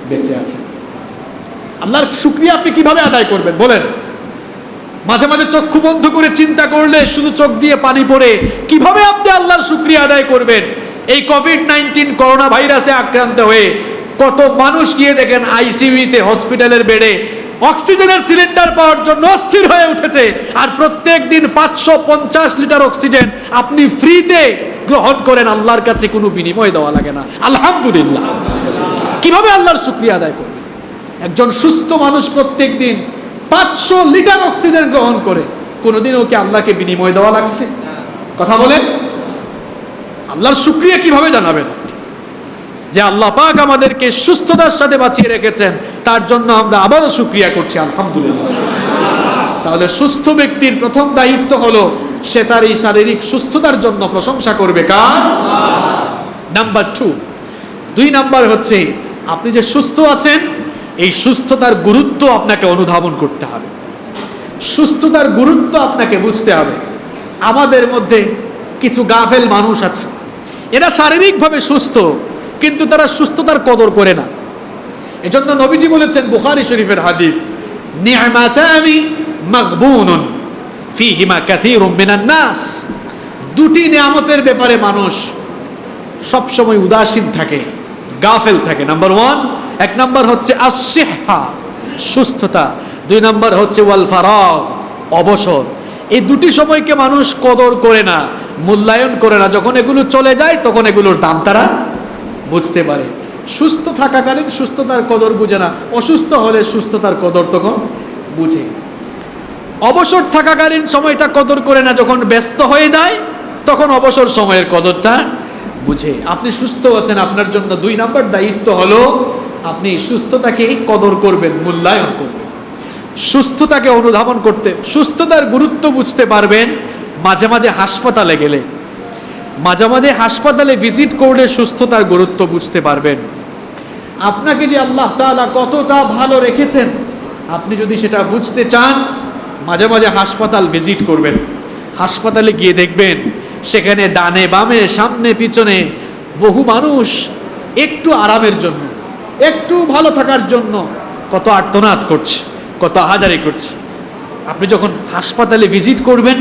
বেঁচে আছেন, আল্লাহর শুকরিয়া আপনি কিভাবে আদায় করবেন বলেন? মাঝে মাঝে চক্ষু বন্ধ করে চিন্তা করলে শুধু চোখ দিয়ে পানি পড়ে, কিভাবে আপনি আল্লাহর শুকরিয়া আদায় করবেন? এই কোভিড-19 করোনা ভাইরাসে আক্রান্ত হয়ে কত মানুষ গিয়ে দেখেন আইসিইউতে, হসপিটালের বেডে অক্সিজেনের সিলিন্ডার পাওয়ার জন্য অস্থির হয়ে উঠেছে। আর প্রত্যেক দিন 550 লিটার অক্সিজেন আপনি ফ্রিতে গ্রহণ করেন, আল্লাহর কাছে কোনো বিনিময় দেওয়া লাগে না। আলহামদুলিল্লাহ। কিভাবে আল্লাহর শুকরিয়া আদায় করবেন? একজন সুস্থ মানুষ প্রত্যেক দিন 500 লিটার অক্সিজেন গ্রহণ করে, কোনোদিন ওকে আল্লাহকে বিনিময় দেওয়া লাগছে? কথা বলেন। আল্লাহর শুকরিয়া কিভাবে জানাবেন? যে আল্লাহ পাক আমাদেরকে সুস্থতার সাথে বাঁচিয়ে রেখেছেন, তার জন্য আমরা আবারও শুকরিয়া করছি, আলহামদুলিল্লাহ। তাহলে সুস্থ ব্যক্তির প্রথম দায়িত্ব হলো সে তার এই শারীরিক সুস্থতার জন্য প্রশংসা করবে কার? নাম্বার 2 নাম্বার হচ্ছে, আপনি যে সুস্থ আছেন এই সুস্থতার গুরুত্ব আপনাকে অনুধাবন করতে হবে। সুস্থতার গুরুত্ব আপনাকে বুঝতে হবে। আমাদের মধ্যে কিছু গাফেল মানুষ আছে, এরা শারীরিকভাবে সুস্থ কিন্তু তারা সুস্থতার কদর করে না। এজন্য নবীজি বলেছেন, বুখারী শরীফের হাদিস, নি'মাতানি মাগবুনুন ফীহিমা কাসীরুম মিনান নাস। দুটি নিয়ামতের ব্যাপারে মানুষ সব সময় উদাসীন থাকে, গাফেল থাকে। নাম্বার 1, নাম্বার হচ্ছে আস-সিহহা, সুস্থতা। 2 নাম্বার হচ্ছে ওয়াল ফারাগ, অবসর। এই দুটি সময়কে মানুষ কদর করে না, মূল্যায়ন করে না। যখন এগুলো চলে যায় তখন এগুলোর দাম তারা বুঝতে পারে। সুস্থ থাকাকালীন সুস্থতার কদর বুঝে না, অসুস্থ হলে সুস্থতার কদর তখন বুঝে। অবসর থাকাকালীন সময়টা কদর করে না, যখন ব্যস্ত হয়ে যায় তখন অবসর সময়ের কদরটা বুঝে। আপনি সুস্থ আছেন, আপনার জন্য 2 নাম্বার দায়িত্ব হলো আপনি সুস্থতাকে কদর করবেন, মূল্যায়ন করবেন, সুস্থতাকে অনুধাবন করতে, সুস্থতার গুরুত্ব বুঝতে পারবেন। মাঝে মাঝে হাসপাতালে গেলে, মাঝে মাঝে হাসপাতালে ভিজিট করলে সুস্থতার গুরুত্ব বুঝতে পারবেন। আপনাকে যে আল্লাহ তাআলা কতটা ভালো রেখেছেন, আপনি যদি সেটা বুঝতে চান, মাঝে মাঝে হাসপাতাল ভিজিট করবেন। হাসপাতালে গিয়ে দেখবেন সেখানে ডানে বামে সামনে পিছনে বহু মানুষ একটু আরামের জন্য, একটু ভালো থাকার জন্য কত আর্তনাদ করছে, কত আহাজারি করছে। আপনি যখন হাসপাতালে ভিজিট করবেন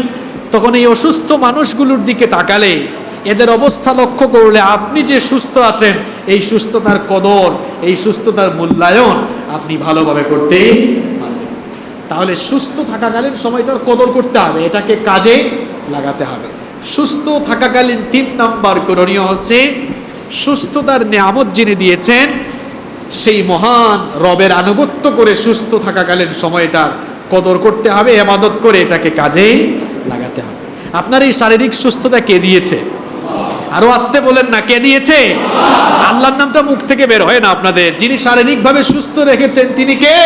তখন এই অসুস্থ মানুষগুলোর দিকে তাকালে, এদের অবস্থা লক্ষ্য করলে আপনি যে সুস্থ আছেন এই সুস্থতার কদর, এই সুস্থতার মূল্যায়ন আপনি ভালোভাবে করতে পারবেন। তাহলে সুস্থ থাকাকালীন সময়টার কদর করতে হবে, এটাকে কাজে লাগাতে হবে। সুস্থ থাকাকালীন 3 নাম্বার করণীয় হচ্ছে সুস্থতার নিয়ামত যিনি দিয়েছেন সেই মহান রবের আনুগত্য করে সুস্থ থাকাকালীন সময়টার কদর করতে হবে, ইবাদত করে এটাকে কাজে লাগাতে হবে। আপনার এই শারীরিক সুস্থতা কে দিয়েছে? আরো আসতে বলেন না, কে দিয়েছে? আল্লাহর নামটা মুখ থেকে বের হয় না আপনাদের। যিনি শারীরিকভাবে সুস্থ রেখেছেন তিনি কে?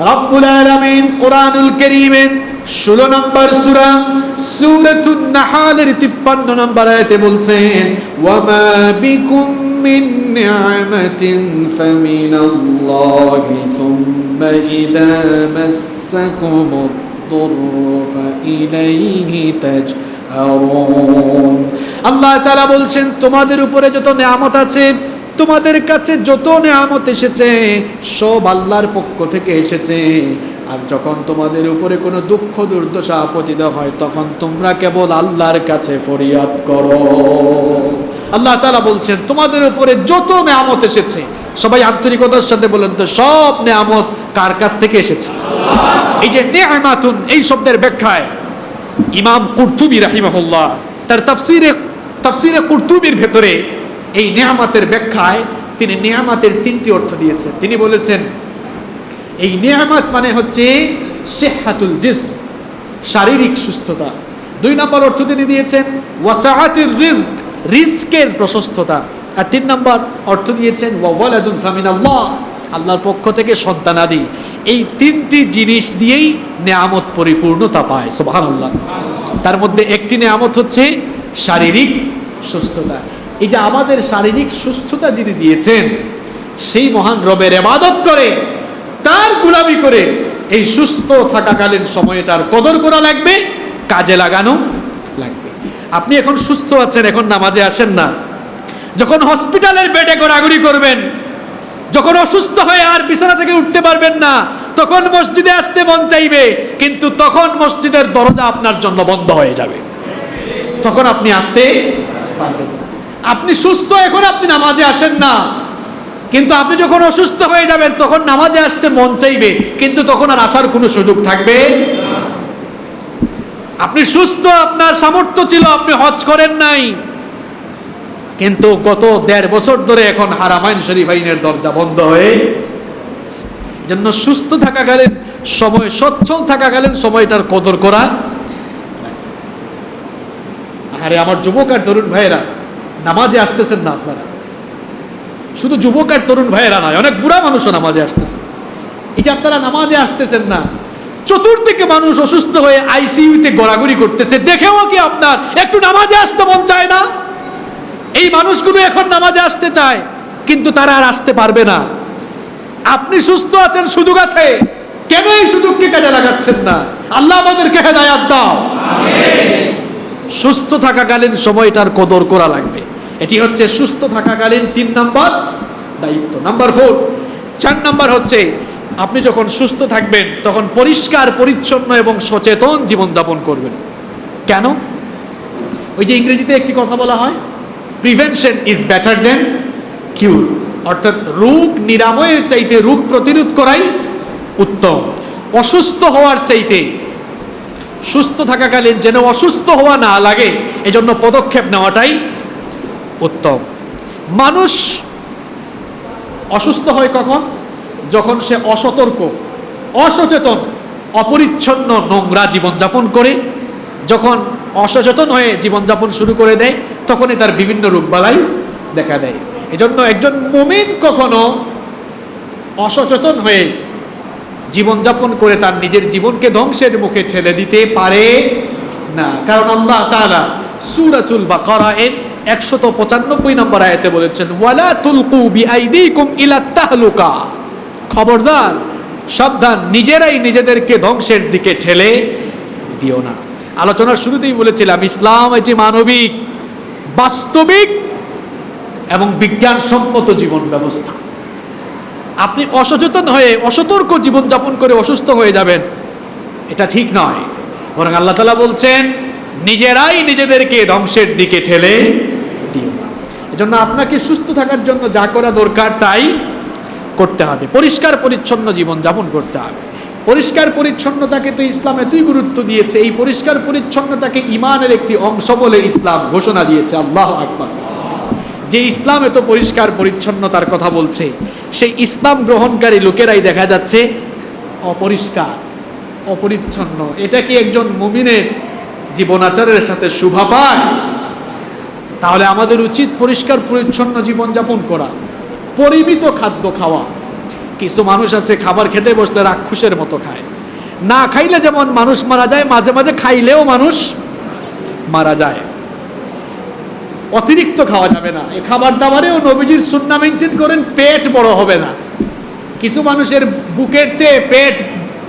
রব্বুল আলামিন কোরআনুল কারীমের 16 নম্বর সূরা সূরাতুন নাহলের 53 নম্বর আয়াতে বলছেন, ওয়া মা বিকুম মিন নি'মাতিন ফামিনাল্লাহি সুম্মা ইযা মাসসাকুমুদ দুররু ফাইলাইহি তাজআরুন। আল্লাহ তাআলা বলছেন, তোমাদের উপরে যত নিয়ামত আছে, তোমাদের কাছে যত নিয়ামত এসেছে সব আল্লাহর পক্ষ থেকে এসেছে। আর যখন তোমাদের উপরে কোনো দুঃখ দুর্দশা আপতিত হয় তখন তোমরা কেবল আল্লাহর কাছে ফরিয়াদ করো। আল্লাহ তাআলা বলছেন তোমাদের উপরে যত নিয়ামত এসেছে, সবাই আন্তরিকতার সাথে বলেন তো, সব নিয়ামত কার কাছ থেকে এসেছে? এই যে নিয়ামাতুন, এই শব্দের ব্যাখ্যায় ইমাম কুরতুবী রাহিমাহুল্লাহ তার তাফসিরে কুরতুবীর ভেতরে এই নিয়ামতের ব্যাখ্যায় তিনি নিয়ামতের 3টি অর্থ দিয়েছেন। তিনি বলেছেন এই নিয়ামত মানে হচ্ছে সিহহাতুল জিসম, শারীরিক সুস্থতা। 2 নম্বর অর্থ তিনি দিয়েছেন ওয়াসাআতির রিজক, রিজকের প্রশস্ততা। আর 3 নম্বর অর্থ দিয়েছেন ওয়া ওয়ালাদুন ফামিনাল্লাহ, আল্লাহর পক্ষ থেকে সন্তানাদি। এই 3টি জিনিস দিয়েই নিয়ামত পরিপূর্ণতা পায়। সুবহানাল্লাহ। তার মধ্যে একটি নিয়ামত হচ্ছে শারীরিক সুস্থতা। এই যে আমাদের শারীরিক সুস্থতা যিনি দিয়েছেন সেই মহান রবের ইবাদত করে, তার গোলামি করে এই সুস্থ থাকাকালীন সময়টার কদর করা লাগবে, কাজে লাগানো লাগবে। আপনি এখন সুস্থ আছেন, এখন নামাজে আসেন না। যখন হসপিটালের বেডে গড়াগড়ি করবেন, যখন অসুস্থ হয়ে আর বিছানা থেকে উঠতে পারবেন না, তখন মসজিদে আসতে মন চাইবে, কিন্তু তখন মসজিদের দরজা আপনার জন্য বন্ধ হয়ে যাবে, তখন আপনি আসতে পারবেন না। আপনি সুস্থ, এখন আপনি নামাজে আসেন না, কিন্তু আপনি যখন অসুস্থ হয়ে যাবেন তখন নামাজে আসতে মন চাইবে, কিন্তু তখন আর আসার কোনো সুযোগ থাকবে না। আপনি সুস্থ, আপনার সামর্থ্য ছিল, আপনি হজ করেন নাই, কিন্তু গত 1.5 বছর ধরে এখন হারামাইন শরীফাইনের দরজা বন্ধ হয়ে। জন্য সুস্থ থাকাকালীন সময়, সচ্ছল থাকাকালীন সময়টার কদর করা। আরে আমার যুবক আর তরুণ ভাইয়েরা, নামাজে আসতেছেন না আপনারা? শুধু যুবক আর তরুণ ভাইয়েরা নয়, অনেক বুড়া মানুষও নামাজে আসতেছেন। এই যে আপনারা নামাজে আসতেছেন না, চতুর্দিকে মানুষ অসুস্থ হয়ে আইসিইউতে গড়াগড়ি করতেছে, দেখেও কি আপনার একটু নামাজে আসতে মন চায় না? এই মানুষগুলো এখন নামাজে আসতে চায়, কিন্তু তারা আর আসতে পারবে না। আপনি সুস্থ আছেন, সুযোগ আছে, কেন এই সুযোগকে কাজে লাগাচ্ছেন না? আল্লাহ আমাদেরকে হেদায়েত দাও। আমিন। সুস্থ থাকাকালীন সময়টার কদর করা লাগবে। এটি হচ্ছে সুস্থ থাকাকালীন 3 নম্বর দায়িত্ব। নাম্বার 4, 4 নম্বর হচ্ছে আপনি যখন সুস্থ থাকবেন তখন পরিষ্কার পরিচ্ছন্ন এবং সচেতন জীবনযাপন করবেন। কেন? ওই যে ইংরেজিতে একটি কথা বলা হয়, প্রিভেনশন ইজ বেটার দেন কিউর, অর্থাৎ রোগ নিরাময়ের চাইতে রোগ প্রতিরোধ করাই উত্তম। অসুস্থ হওয়ার চাইতে সুস্থ থাকাকালীন যেন অসুস্থ হওয়া না লাগে, এজন্য পদক্ষেপ নেওয়াটাই উত্তম। মানুষ অসুস্থ হয় কখন? যখন সে অসতর্ক, অসচেতন, অপরিচ্ছন্ন, নোংরা জীবনযাপন করে। যখন অসচেতন হয়ে জীবনযাপন শুরু করে দেয় তখনই তার বিভিন্ন রোগবালাই দেখা দেয়। এজন্য একজন মুমিন কখনো অসচেতন হয়ে জীবনযাপন করে তার নিজের জীবনকে ধ্বংসের মুখে ঠেলে দিতে পারে না। কারণ আল্লাহ তাআলা সূরাতুল বাকারা এর 195 নম্বর আয়াতে বলেছেন, ওয়ালা তুলকু বিআইদিকুম ইলা তাহলুকা, খবরদার, সাবধান, নিজেরাই নিজেদেরকে ধ্বংসের দিকে ঠেলে দিও না। আলোচনার শুরুতেই বলেছিলাম, ইসলাম এটি মানবিক, বাস্তবিক এবং বিজ্ঞানসম্মত জীবন ব্যবস্থা। আপনি অসচেতন হয়ে অসতর্ক জীবনযাপন করে অসুস্থ হয়ে যাবেন, এটা ঠিক নয়। বরং আল্লাহ তাআলা বলছেন, নিজেরাই নিজেদেরকে ধ্বংসের দিকে ঠেলে দিও না। এজন্য আপনাকে সুস্থ থাকার জন্য যা করা দরকার তাই করতে হবে। পরিষ্কার পরিচ্ছন্ন জীবনযাপন করতে হবে। পরিষ্কার পরিচ্ছন্নতাকে তো ইসলাম এতই গুরুত্ব দিয়েছে, এই পরিষ্কার পরিচ্ছন্নতাকে ঈমানের একটি অংশ বলে ইসলাম ঘোষণা দিয়েছে। আল্লাহু আকবার। যে ইসলাম এত পরিষ্কার পরিচ্ছন্নতার কথা বলছে, সেই ইসলাম গ্রহণকারী লোকেরাই দেখা যাচ্ছে অপরিষ্কার, অপরিচ্ছন্ন। এটা কি একজন মুমিনের জীবনাচারের সাথে শোভা পায়? তাহলে আমাদের উচিত পরিষ্কার পরিচ্ছন্ন জীবনযাপন করা, পরিমিত খাদ্য খাওয়া। কিছু মানুষ আছে খাবার খেতে বসলে রাক্ষসের মতো খায়, না খাইলে যেমন মানুষ মারা যায়, মাঝে মাঝে খাইলেও মানুষ মারা যায়। অতিরিক্ত খাওয়া যাবে না। এই খাবার দাবারেও নবীজির সুন্নাহ মেইনটেইন করেন, পেট বড় হবে না। কিছু মানুষের বুকের চেয়ে পেট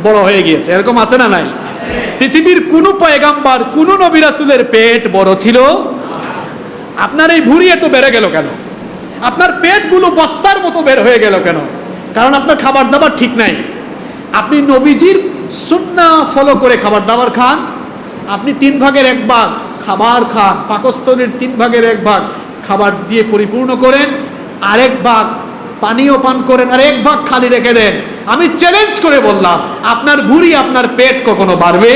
বড় হয়ে গিয়েছে, এরকম আছে না নাই? পৃথিবীর কোনো পয়গাম্বার, কোনো নবী রাসূলের পেট বড় ছিল? আপনার এই ভুঁড়ি এত বেড়ে গেল কেন? আপনার পেটগুলো বস্তার মতো বের হয়ে গেল কেন? কারণ আপনার খাবার দাবার ঠিক নাই। আপনি নবীজির সুন্নাহ ফলো করে খাবার দাবার খান, আপনি 3 ভাগের 1 ভাগ খাবার খান, পাকস্থলীর 3 ভাগের 1 ভাগ খাবার দিয়ে পরিপূর্ণ করেন, আরেক ভাগ পানীয় পান করেন, আর 1 ভাগ খালি রেখে দেন। আমি চ্যালেঞ্জ করে বললাম, আপনার ভুঁড়ি, আপনার পেট কখনো বাড়বে?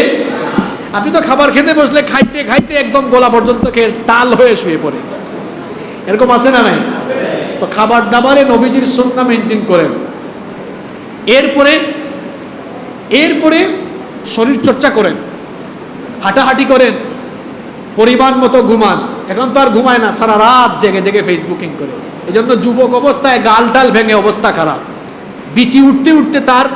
আপনি তো খাবার খেতে বসলে খাইতে খাইতে একদম গলা পর্যন্ত খেয়ে টাল হয়ে শুয়ে পড়ে, এরকম আছে না নাই? তো খাবার দাবারে নবীজির সুন্নাহ মেইনটেইন করেন। এরপরে শরীর চর্চা করেন, হাঁটাহাঁটি করেন, পরিমাণ মতো ঘুমান। এখন তো আর ঘুমায় না, সারা রাত জেগে জেগে ফেসবুকিং করে। এই জন্য যুবক অবস্থায় গাল টাল ভেঙে অবস্থা খারাপ, বিচি উঠতে উঠতে তার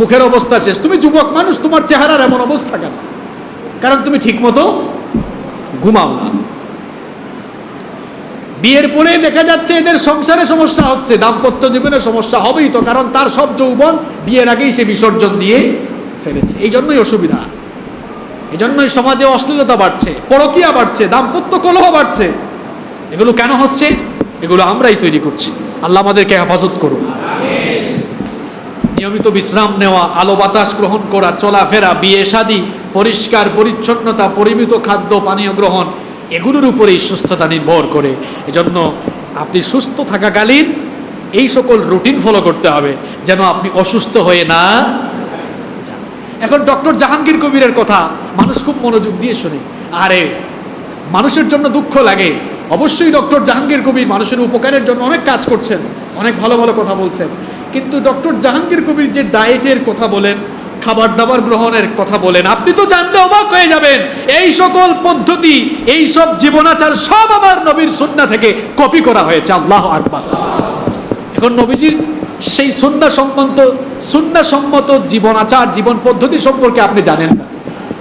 মুখের অবস্থা শেষ। তুমি যুবক মানুষ, তোমার চেহারার এমন অবস্থা কেন? কারণ তুমি ঠিক মতো ঘুমাও না। বিয়ের পরে দেখা যাচ্ছে এদের সংসারে সমস্যা হচ্ছে, দাম্পত্য জীবনে সমস্যা হবেই তো, কারণ তার সব যৌবন বিয়ের আগেই সে বিসর্জন দিয়ে ফেলেছে। এই জন্যই অসুবিধা, এই জন্যই সমাজে অশ্লীলতা বাড়ছে, পরকীয়া বাড়ছে, দাম্পত্য কলহ বাড়ছে। এগুলো কেন হচ্ছে? এগুলো আমরাই তৈরি করছি। আল্লাহ আমাদেরকে হেফাজত করুন। নিয়মিত বিশ্রাম নেওয়া, আলো বাতাস গ্রহণ করা, চলাফেরা, বিয়ে শাদী, পরিষ্কার পরিচ্ছন্নতা, পরিমিত খাদ্য পানীয় গ্রহণ, এগুলোর উপরেই সুস্থতা নির্ভর করে। এজন্য আপনি সুস্থ থাকাকালীন এই সকল রুটিন ফলো করতে হবে, যেন আপনি অসুস্থ হয়ে না যান। এখন ডক্টর জাহাঙ্গীর কবিরের কথা মানুষ খুব মনোযোগ দিয়ে শোনে। আরে মানুষের জন্য দুঃখ লাগে। অবশ্যই ডক্টর জাহাঙ্গীর কবির মানুষের উপকারের জন্য অনেক কাজ করছেন, অনেক ভালো ভালো কথা বলছেন, কিন্তু ডক্টর জাহাঙ্গীর কবির যে ডায়েটের কথা বলেন, খাবার দাবার গ্রহণের কথা বলেন, আপনি তো জানলে অবাক হয়ে যাবেন। এই সকল পদ্ধতি, এই সব জীবনাচার সব আমার নবীর সুন্নাহ থেকে কপি করা হয়েছে। আল্লাহু আকবার। এখন নবীজির সেই সুন্নাহ সম্মত জীবনাচার, জীবন পদ্ধতি সম্পর্কে আপনি জানেন না।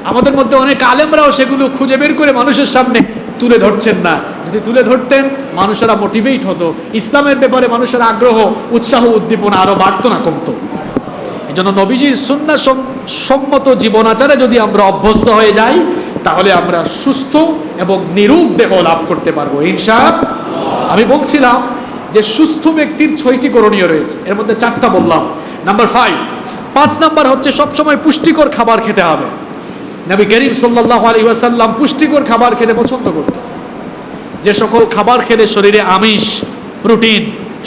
আমাদের মধ্যে অনেক আলেমরাও সেগুলো খুঁজে বের করে মানুষের সামনে তুলে ধরছেন না। যদি তুলে ধরতেন, মানুষেরা মোটিভেট হতো, ইসলামের ব্যাপারে মানুষের আগ্রহ, উৎসাহ, উদ্দীপনা আরো বাড়তো না, কমতো। এজন্য নবীজির সুন্নাহ সম্মত জীবনাচারে যদি আমরা অভ্যস্ত হয়ে যাই, তাহলে আমরা সুস্থ এবং নিরোগ দেহ লাভ করতে পারবো ইনশাআল্লাহ। আমি বলছিলাম যে সুস্থ ব্যক্তির 6টি করণীয় রয়েছে, এর মধ্যে 4টা বললাম। নাম্বার 5 নাম্বার হচ্ছে সবসময় পুষ্টিকর খাবার খেতে হবে। নবী করিম সাল্লাল্লাহু আলাইহি ওয়াসাল্লাম পুষ্টিকর খাবার খেতে পছন্দ করতেন। যে সকল খাবার খেলে শরীরে আমিষ, প্রোটিন,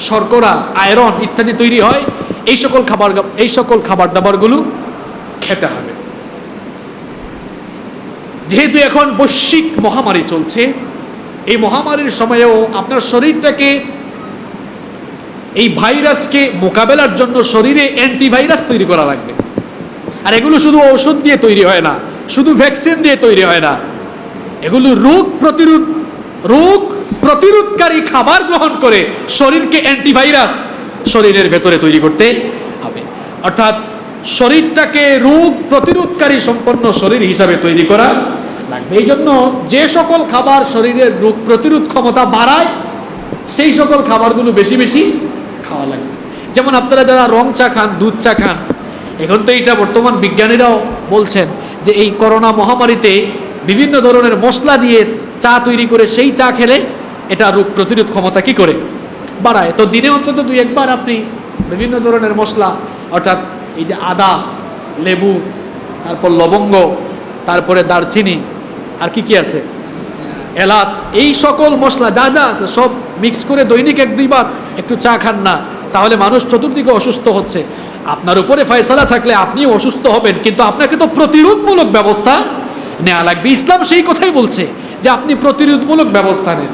শর্করা, আয়রন ইত্যাদি তৈরি হয়, এই সকল খাবার দাবারগুলো খেতে হবে। যেহেতু এখন বৈশ্বিক মহামারী চলছে, এই মহামারীর সময়েও আপনার শরীরটাকে, এই ভাইরাসকে মোকাবেলার জন্য শরীরে অ্যান্টিভাইরাস তৈরি করা লাগবে। আর এগুলো শুধু ঔষধ দিয়ে তৈরি হয় না, শুধু ভ্যাকসিন দিয়ে তৈরি হয় না, এগুলো রোগ প্রতিরোধকারী খাবার গ্রহণ করে শরীরকে অ্যান্টিভাইরাস শরীরের ভেতরে তৈরি করতে হবে। অর্থাৎ শরীরটাকে রোগ প্রতিরোধকারী সম্পন্ন শরীর হিসাবে তৈরি করা লাগবে। এই জন্য যে সকল খাবার শরীরের রোগ প্রতিরোধ ক্ষমতা বাড়ায়, সেই সকল খাবারগুলো বেশি বেশি খাওয়া লাগবে। যেমন আপনারা যারা রং চা খান, দুধ চা খান, এখন তো এটা বর্তমান বিজ্ঞানীরাও বলছেন যে এই করোনা মহামারীতে বিভিন্ন ধরনের মশলা দিয়ে চা তৈরি করে সেই চা খেলে এটা রোগ প্রতিরোধ ক্ষমতা কি করে বাড়ায়। তো দিনে অন্তত 2-1 বার আপনি বিভিন্ন ধরনের মশলা, অর্থাৎ এই যে আদা, লেবু, তারপর লবঙ্গ, তারপরে দারচিনি, আর কি আছে, এলাচ, এই সকল মশলা যা যা আছে সব মিক্স করে দৈনিক 1-2 বার একটু চা খান না, তাহলে মানুষ চতুর্দিকে অসুস্থ হচ্ছে। আপনার উপরে ফয়সালা থাকলে আপনিও অসুস্থ হবেন, কিন্তু আপনাকে তো প্রতিরোধমূলক ব্যবস্থা নেওয়া লাগবে। ইসলাম সেই কথাই বলছে যে আপনি প্রতিরোধমূলক ব্যবস্থা নেন।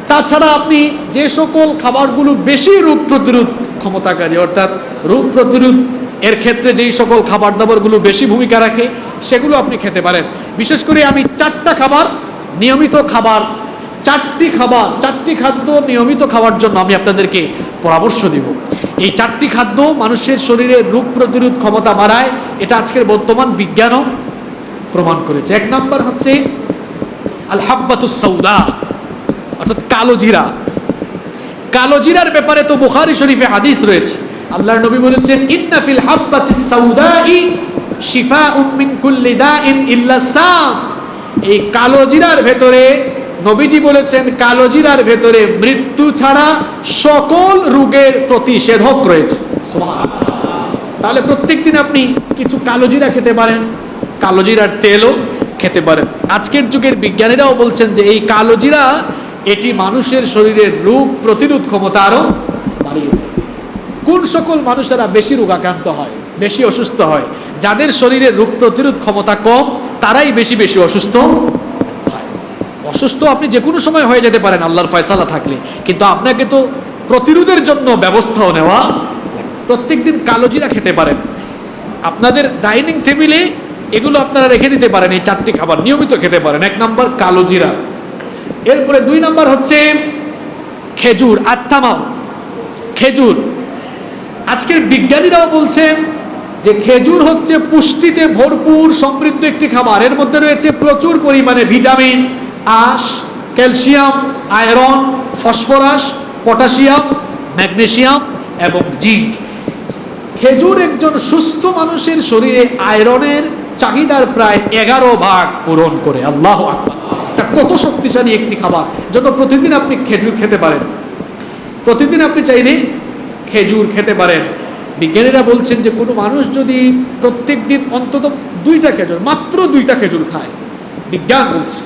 তাছাড়া আপনি যে সকল খাবারগুলো বেশি রোগ প্রতিরোধ ক্ষমতাকারী, অর্থাৎ রোগ প্রতিরোধ এর ক্ষেত্রে যেই সকল খাবার দাবারগুলো বেশি ভূমিকা রাখে সেগুলো আপনি খেতে পারেন। বিশেষ করে আমি চারটি খাদ্য নিয়মিত খাওয়ার জন্য আমি আপনাদেরকে পরামর্শ দিব। এই চারটি খাদ্য মানুষের শরীরে রোগ প্রতিরোধ ক্ষমতা বাড়ায়, এটা আজকের বর্তমান বিজ্ঞানও প্রমাণ করেছে। এক নম্বর হচ্ছে আল হাব্বাতুস সাউদা, অর্থাৎ কালো জিরা। কালো জিরার ব্যাপারে তো বুখারী শরীফে হাদিস রয়েছে, আল্লাহর নবী বলেছেন ইন্না ফিল হাব্বাতিস সাউদাই শিফাউম মিন কুল্লি দাইন ইল্লা সাম। এই কালো জিরার ভেতরে নবীজি বলেছেন কালো জিরার ভেতরে মৃত্যু ছাড়া সকল রোগের প্রতিষেধক রয়েছে। সুবহানাল্লাহ। তাহলে প্রত্যেকদিন আপনি কিছু কালো জিরা খেতে পারেন, কালো জিরার তেলও খেতে পারেন। আজকের যুগের বিজ্ঞানীরাও বলছেন যে এই কালো জিরা এটি মানুষের শরীরের রোগ প্রতিরোধ ক্ষমতা আরো বাড়িয়ে দেয়। কোন সকল মানুষেরা বেশি রোগাক্রান্ত হয়, বেশি অসুস্থ হয়? যাদের শরীরে রোগ প্রতিরোধ ক্ষমতা কম তারাই বেশি বেশি অসুস্থ হয়। অসুস্থ আপনি যে কোনো সময় হয়ে যেতে পারেন আল্লাহর ফয়সালা থাকলে, কিন্তু আপনাকে তো প্রতিরোধের জন্য ব্যবস্থাও নেওয়া। প্রত্যেকদিন কালো জিরা খেতে পারেন, আপনাদের ডাইনিং টেবিলে এগুলো আপনারা রেখে দিতে পারেন। এই চারটি খাবার নিয়মিত খেতে পারেন। এক নম্বর কালো জিরা। এরপরে দুই নম্বর হচ্ছে খেজুর, আত্মামাও খেজুর। আজকের বিজ্ঞানীরাও বলছেন যে খেজুর হচ্ছে পুষ্টিতে ভরপুর সমৃদ্ধ একটি খাবার। এর মধ্যে রয়েছে প্রচুর পরিমাণে ভিটামিন, আঁশ, calcium, iron, phosphorus, potassium, magnesium এবং জিঙ্ক। খেজুর একজন সুস্থ মানুষের শরীরে আয়রনের চাহিদার প্রায় 11 ভাগ পূরণ করে। আল্লাহু আকবার। এটা কত শক্তিশালী একটি খাবার, জন্য প্রতিদিন আপনি খেজুর খেতে পারেন। প্রতিদিন আপনি চাইলে খেজুর খেতে পারেন। বিজ্ঞানীরা বলছেন যে কোনো মানুষ যদি প্রত্যেক দিন অন্তত 2টা খেজুর, মাত্র 2টা খেজুর খায়, বিজ্ঞান বলছে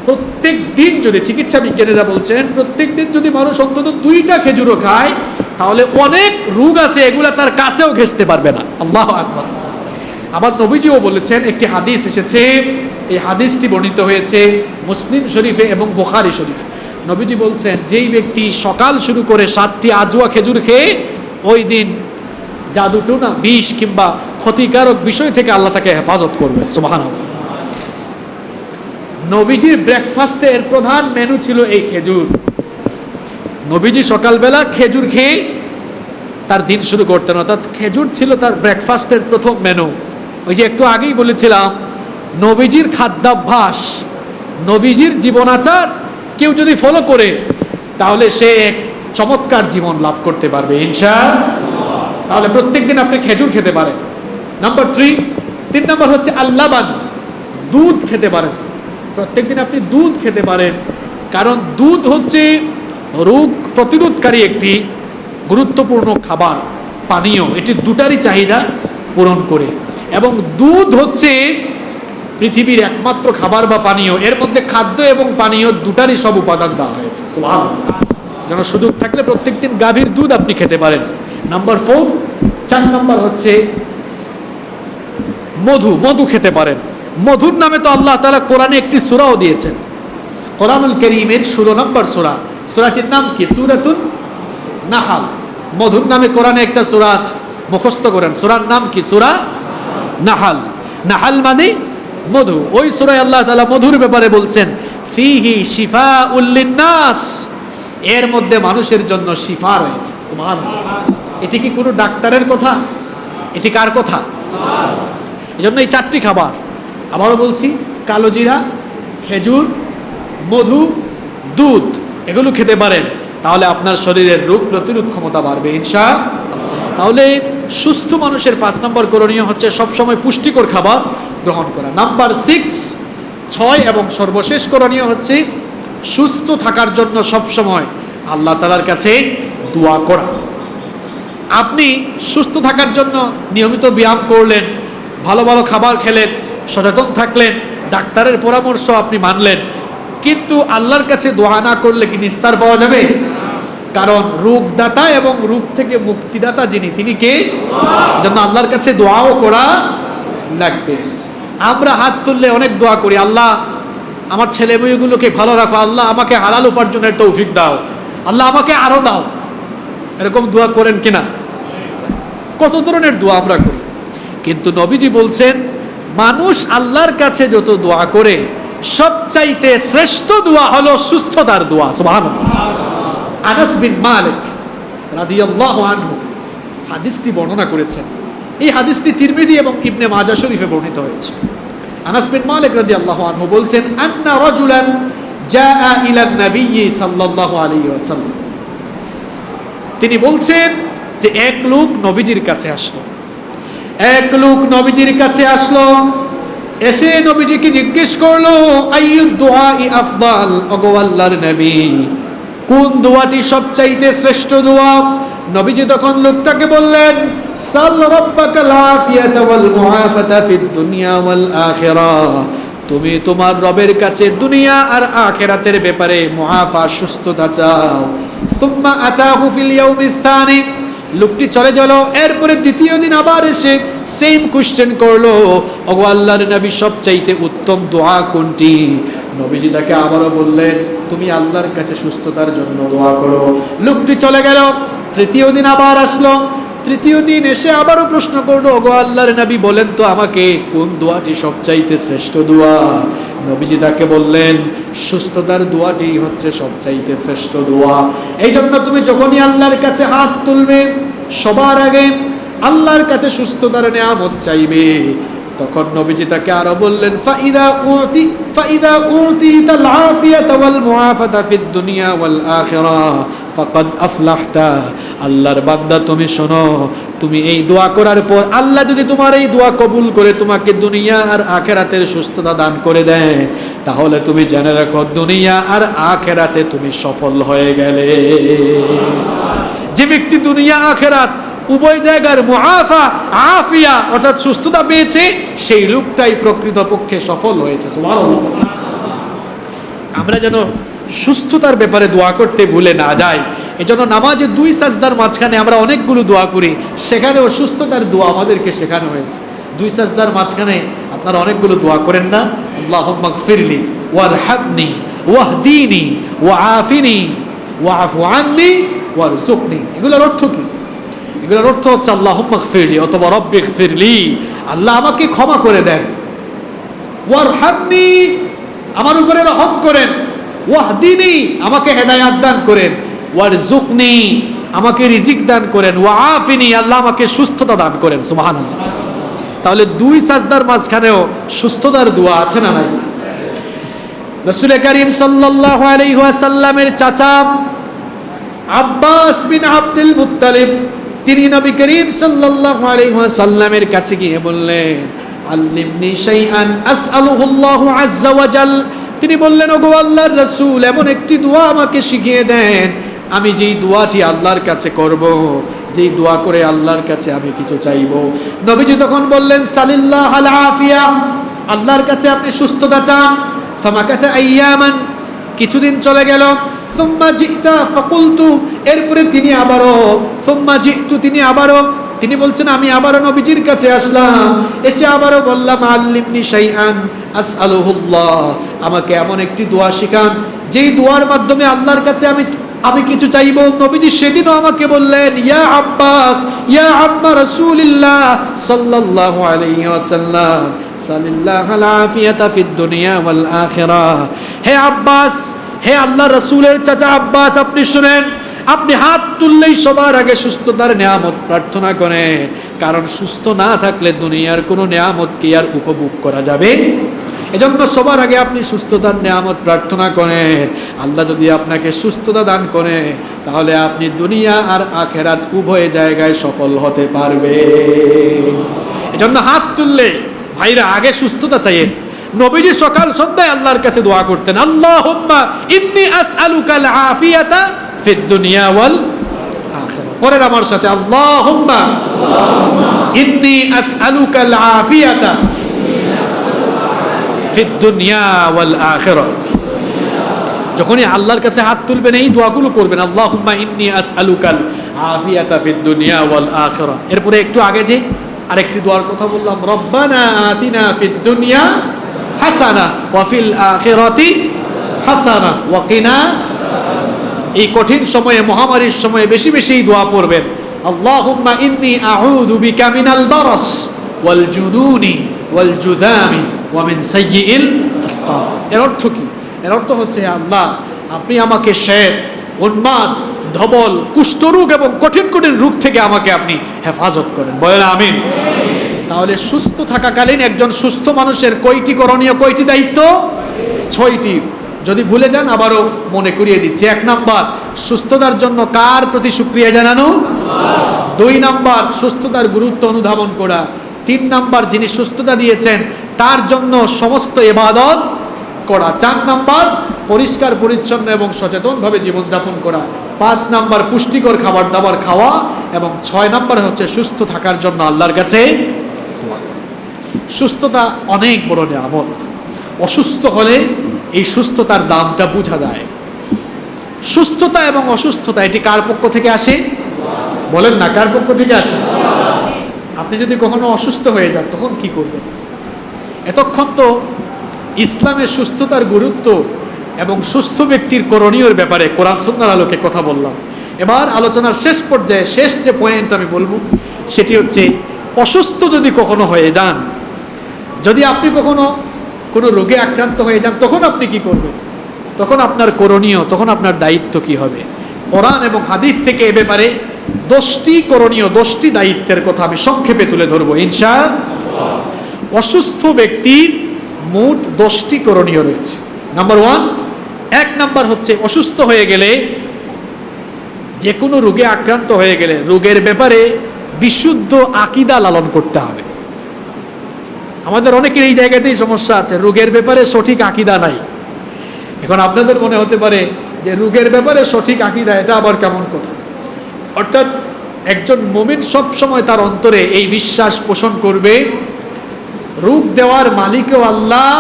প্রত্যেক দিন যদি, চিকিৎসা বিজ্ঞানীরা বলছেন প্রত্যেক দিন যদি মানুষ অন্তত 2টা খেজুরও খায় তাহলে অনেক রোগ আছে এগুলা তার কাছেও ঘেঁষতে পারবে না। আল্লাহু আকবার। আবার নবীজিও বলেছেন, একটি হাদিস এসেছে, এই হাদিসটি বর্ণিত হয়েছে মুসলিম শরীফে এবং বুখারী শরীফে। নবীজি বলছেন যেই ব্যক্তি সকাল শুরু করে 7টি আজওয়া খেজুর খেয়ে ওই দিন জাদুটোনা, বিষ কিংবা ক্ষতিকারক বিষয় থেকে আল্লাহ তাকে হেফাজত করবেন। সুবহানাল্লাহ। নবীজির ব্রেকফাস্টের প্রধান মেনু ছিল এই খেজুর। নবীজি সকালবেলা খেজুর খেয়ে তার দিন শুরু করতেন, অর্থাৎ খেজুর ছিল তার ব্রেকফাস্টের প্রথম মেনু। ওই যে একটু আগেই বলেছিলাম, নবীজির খাদ্যাভ্যাস, নবীজির জীবনাচার কেউ যদি ফলো করে তাহলে সে এক চমৎকার জীবন লাভ করতে পারবে ইনশাআল্লাহ। তাহলে প্রত্যেকদিন আপনি খেজুর খেতে পারেন। নাম্বার 3 নম্বর হচ্ছে আল্লাবান, দুধ খেতে পারেন। প্রত্যেকদিন আপনি দুধ খেতে পারেন, কারণ দুধ হচ্ছে রোগ প্রতিরোধকারী একটি গুরুত্বপূর্ণ খাবার, পানীয়। এটি দুটারই চাহিদা পূরণ করে, এবং দুধ হচ্ছে পৃথিবীর একমাত্র খাবার বা পানীয়, এর মধ্যে খাদ্য এবং পানীয় দুটারই সব উপাদান দেওয়া হয়েছে। সুবহানাল্লাহ। যেন সুযোগ থাকলে প্রত্যেকদিন গাভীর দুধ আপনি খেতে পারেন। নাম্বার 4 নম্বর হচ্ছে মধু খেতে পারেন। মধুর নামে তো আল্লাহ তাআলা কোরআনে একটি সূরাও দিয়েছেন। কোরআনুল কারীমের 16 নম্বর সূরা, সূরাটির নাম কি? সূরাতুন নাহাল। মধুর নামে কোরআনে একটা সূরা আছে, মুখস্থ করেন। সূরার নাম কি? সূরা নাহাল। নাহাল মানে মধু। ওই সূরায় আল্লাহ তাআলা মধুর ব্যাপারে বলছেন ফিহি শিফাউল লিন্নাস, এর মধ্যে মানুষের জন্য শিফা রয়েছে। সুবহানাল্লাহ। এটি কি কোনো ডাক্তারের কথা? এটি কার কথা? এজন্য এই 4টি খাবার, আবারও বলছি, কালো জিরা, খেজুর, মধু, দুধ, এগুলো খেতে পারেন। তাহলে আপনার শরীরের রোগ প্রতিরোধ ক্ষমতা বাড়বে ইনশাআল্লাহ। তাহলে সুস্থ মানুষের 5 নম্বর করণীয় হচ্ছে সবসময় পুষ্টিকর খাবার গ্রহণ করা। নাম্বার 6 এবং সর্বশেষ করণীয় হচ্ছে সুস্থ থাকার জন্য সবসময় আল্লাহ তাআলার কাছে দোয়া করা। আপনি সুস্থ থাকার জন্য নিয়মিত ব্যায়াম করলেন, ভালো ভালো খাবার খেলেন, সচেতন থাকলেন, ডাক্তারের পরামর্শ আপনি মানলেন, কিন্তু আল্লাহর কাছে দোয়া না করলে কি নিস্তার পাওয়া যাবে? কারণ রোগদাতা এবং রোগ থেকে মুক্তিদাতা যিনি, তিনি কে? জন্য আল্লাহর কাছে দোয়াও করা লাগবে। আমরা হাত তুললে অনেক দোয়া করি, আল্লাহ আমার ছেলে মেয়েগুলোকে ভালো রাখো, আল্লাহ আমাকে হালাল উপার্জনের তৌফিক দাও, আল্লাহ আমাকে আরো দাও। এরকম দোয়া করেন কিনা? কত ধরনের দোয়া আমরা করি। কিন্তু নবীজি বলছেন মানুষ আল্লাহর কাছে যত দোয়া করে সবচাইতে শ্রেষ্ঠ দোয়া হলো সুস্থতার দোয়া। সুবহানাল্লাহ। আনাস বিন মালিক রাদিয়াল্লাহু আনহু হাদিসটি বর্ণনা করেছেন। এই হাদিসটি তিরমিজি এবং ইবনে মাজাহ শরীফে বর্ণিত হয়েছে। আনাস বিন মালিক রাদিয়াল্লাহু আনহু বলছেন আন্না রাজুলান জাআ ইলা নবী সাল্লাল্লাহু আলাইহি ওয়াসাল্লাম, তিনি বলছেন যে এক লোক নবীজির কাছে আসলো। এক লোক নবীজির কাছে আসলো, এসে নবীজিকে জিজ্ঞেস করলো আইয়ুদ দুআই আফদাল, ওগো আল্লাহর নবী কোন দোয়াটি সবচাইতে শ্রেষ্ঠ দোয়া? নবীজি তখন লোকটাকে বললেন সাল রাব্বাকাল আফিয়াতা ওয়াল মুআফাতা ফিদ দুনিয়া ওয়াল আখিরাহ, তুমি তোমার রবের কাছে দুনিয়া আর আখিরাতের ব্যাপারে মুআফা সুস্থতা চাও। সুম্মা আতাহু ফিল ইয়াউমিস সানি, লোকটি চলে গেল। এরপরে দ্বিতীয় দিন আবার এসে সেম কোশ্চেন করলো, ওগো আল্লাহর নবী সবচাইতে উত্তম দোয়া কোনটি? নবীজি তাকে আবারও বললেন তুমি আল্লাহর কাছে সুস্থতার জন্য দোয়া করো। লোকটি চলে গেল। তৃতীয় দিন আবার আসলো। তৃতীয় দিন এসে আবারও প্রশ্ন করলো, ওগো আল্লাহর নবী বলেন তো আমাকে কোন দোয়াটি সবচাইতে শ্রেষ্ঠ দোয়া? নবীজি তাকে বললেন সুস্থতার দোয়াটি হচ্ছে সবচাইতে শ্রেষ্ঠ দোয়া। এই জন্য তুমি যখনই আল্লাহর কাছে হাত তুলবে সবার আগে আল্লাহর কাছে সুস্থতার নিয়ামত চাইবে। তখন নবীজি তাকে আরো বললেন ফাইদা উতিতাল আফিয়াতা ওয়াল মুআফাতা ফিদ দুনিয়া ওয়াল আখিরাহ ফাকাদ আফলাহতা, আল্লাহর বান্দা তুমি শোনো, তুমি এই দোয়া করার পর আল্লাহ যদি তোমার এই দোয়া কবুল করে তোমাকে দুনিয়া আর আখিরাতের সুস্থতা দান করে দেন, তাহলে তুমি জেনে রাখো দুনিয়া আর আখিরাতে তুমি সফল হয়ে গেলে। যে ব্যক্তি দুনিয়া আখিরাত উভয় জায়গার মুআফা আফিয়া অর্থাৎ সুস্থতা পেয়েছে, সেই লোকটাই প্রকৃতপক্ষে সফল হয়েছে। সুবহানাল্লাহ। আমরা যেন সুস্থতার ব্যাপারে দোয়া করতে ভুলে না যাই। এজন্য নামাজে দুই সাজদার মাঝখানে আমরা অনেকগুলো দোয়া করি, সেখানেও সুস্থতার দোয়া আমাদেরকে শেখানো হয়েছে। দুই সাজদার মাঝখানে আপনারা অনেকগুলো দোয়া করেন না? আল্লাহুম্মা গফিরলি ওয়ারহামনি ওয়াহদিনি ওয়াআফিনি ওয়াআফু আন্নি ওয়ারযুকনি। এগুলোর অর্থ কি? এগুলোর অর্থ হচ্ছে আল্লাহুম্মা গফিরলি অথবা রব্বি গফিরলি, আল্লাহ আমাকে ক্ষমা করে দেন। ওয়ারহামনি, আমার উপরে রহম করেন। ওয়াহদিনি, আমাকে হেদায়াত দান করেন। ওয়ারযুকনি, আমাকে রিজিক দান করেন। ওয়াআফিনি, আল্লাহ আমাকে সুস্থতা দান করেন। সুবহানাল্লাহ। তাহলে দুই সাজদার মাঝখানেও সুস্থতার দোয়া আছে না নাই? রাসূল করিম সাল্লাল্লাহু আলাইহি ওয়াসাল্লামের চাচা আব্বাস বিন আব্দুল মুত্তালিব, তিনি নবী করিম সাল্লাল্লাহু আলাইহি ওয়াসাল্লামের কাছে গিয়ে বললেন আল্লিমনি শাইআন আসআলুহুল্লাহু আযজা ওয়া জাল। তিনি বললেন ওগো আল্লাহর রাসূল এমন একটি দোয়া আমাকে শিখিয়ে দেন, আমি যেই দোয়াটি আল্লাহর কাছে করব, যেই দোয়া করে আল্লাহর কাছে আমি কিছু চাইব। নবীজি তখন বললেন সালিল্লাহুল আফিয়া, আল্লাহর কাছে আপনি সুস্থতা চান। ফামাকাতা আইয়ামান, কিছুদিন চলে গেল। সুম্মা জিতা ফাকুলতু, এরপরে তিনি আবারও সুম্মা জিতু, তিনি বলছেন আমি আবারও নবীজির কাছে আসলাম, এসে আবারও বললাম আল্লিমনি শাইআন আসআলুহুল্লাহ, আমাকে এমন একটি দোয়া শিখান যেই দোয়ার মাধ্যমে আল্লাহর কাছে আমি কিছু চাইব। নবীজি সেদিনও আমাকে বললেন ইয়া আব্বাস ইয়া আম্মা রাসূলিল্লাহ সাল্লাল্লাহু আলাইহি ওয়াসাল্লাম সাল্লাল্লাহুল আফিয়াতা ফিদ দুনিয়া ওয়াল আখিরাহ। হে আব্বাস, হে আল্লাহ রাসূলের চাচা আব্বাস, আপনি শুনেন, আপনি হাত তুললেই সবার আগে সুস্থতার নিয়ামত প্রার্থনা করেন, কারণ সুস্থ না থাকলে দুনিয়ার কোনো নিয়ামত কি আর উপভোগ করা যাবে? এজন্য সবার আগে আপনি সুস্থতার নিয়ামত প্রার্থনা করেন। আল্লাহ যদি আপনাকে সুস্থতা দান করে তাহলে আপনি দুনিয়া আর আখিরাত উভয় জায়গায় সফল হতে পারবে। এজন্য হাত তুললে ভাইরা আগে সুস্থতা চাইয়েন। নবীজি সকাল সন্ধ্যায় আল্লাহর কাছে দোয়া করতেন আল্লাহুম্মা ইন্নী আসআলুকাল আফিয়াতা ফিদ দুনিয়া ওয়াল আখিরাহ। পরের আমার সাথে আল্লাহুম্মা ইন্নী আসআলুকাল আফিয়াতা ফিদ দুনিয়া ওয়াল আখিরাহ। যখনই আল্লাহর কাছে হাত তুলবেন এই দোয়াগুলো করবেন আল্লাহুম্মা ইন্নী আসআলুকাল আফিয়াতা ফিদ দুনিয়া ওয়াল আখিরাহ। এরপরে একটু আগে যে আরেকটি দোয়ার কথা বললাম রব্বানা আতিনা ফিদ দুনিয়া হাসানা ওয়া ফিল আখিরাতি হাসানা ওয়া কিনা। এই কঠিন সময়ে, মহামারীর সময়ে বেশি বেশি দোয়া পড়বেন, আল্লাহুম্মা ইন্নী আউযু বিকা মিনাল বারাস ওয়াল জুনুনি ওয়াল জুযামি ওয়া মিন সাইয়্যিল আসকাম। এর অর্থ কি? এর অর্থ হচ্ছে, আল্লাহ আপনি আমাকে শ্বেত, উন্মাদ, ধবল, কুষ্ঠরোগ এবং কঠিন কঠিন রোগ থেকে আমাকে আপনি হেফাজত করেন। বলেন আমিন। তাহলে সুস্থ থাকাকালীন একজন সুস্থ মানুষের কয়টি করণীয়, কয়টি দায়িত্ব? 6টি। যদি ভুলে যান আবারও মনে করিয়ে দিচ্ছি। 1 নাম্বার, সুস্থতার জন্য কার প্রতি শুকরিয়া জানানো? 2 নাম্বার, সুস্থতার গুরুত্ব অনুধাবন করা। 3 নাম্বার, যিনি সুস্থতা দিয়েছেন তার জন্য সমস্ত ইবাদত করা। 4 নাম্বার, পরিষ্কার পরিচ্ছন্ন এবং সচেতনভাবে জীবনযাপন করা। 5 নাম্বার, পুষ্টিকর খাবার দাবার খাওয়া। এবং 6 নাম্বার হচ্ছে সুস্থ থাকার জন্য আল্লাহর কাছে দোয়া। সুস্থতা অনেক বড় নিয়ামত। অসুস্থ হলে এই সুস্থতার দামটা বোঝা যায়। সুস্থতা এবং অসুস্থতা এটি কার পক্ষ থেকে আসে? বলেন না, কার পক্ষ থেকে আসে? আপনি যদি কখনো অসুস্থ হয়ে যান তখন কি করবেন? এতক্ষণ তো ইসলামের সুস্থতার গুরুত্ব এবং সুস্থ ব্যক্তির করণীয়র ব্যাপারে কোরআন সুন্নাহর আলোকে কথা বললাম। এবার আলোচনার শেষ পর্যায়ে শেষ যে পয়েন্ট আমি বলবো সেটি হচ্ছে, অসুস্থ যদি কখনো হয়ে যান, যদি আপনি কখনো কোনো রোগে আক্রান্ত হয়ে যান, তখন আপনি কি করবেন? তখন আপনার করণীয়, তখন আপনার দায়িত্ব কি হবে? কোরআন এবং হাদিস থেকে এ ব্যাপারে 10টি করণীয়, 10টি দায়িত্বের কথা আমি সংক্ষেপে তুলে ধরবো ইনশাআল্লাহ। অসুস্থ ব্যক্তির মোট 10টি করণীয় রয়েছে। নাম্বার 1 নাম্বার হচ্ছে, অসুস্থ হয়ে গেলে, যে কোনো রোগে আক্রান্ত হয়ে গেলে রোগের ব্যাপারে বিশুদ্ধ আকীদা লালন করতে হবে। আমাদের অনেকের এই জায়গাতেই সমস্যা আছে, রোগের ব্যাপারে সঠিক আকীদা নাই। এখন আপনাদের মনে হতে পারে যে রোগের ব্যাপারে সঠিক আকীদা, এটা আবার কেমন কথা? অর্থাৎ একজন মুমিন সব সময় তার অন্তরে এই বিশ্বাস পোষণ করবে, রোগ দেওয়ার মালিকও আল্লাহ,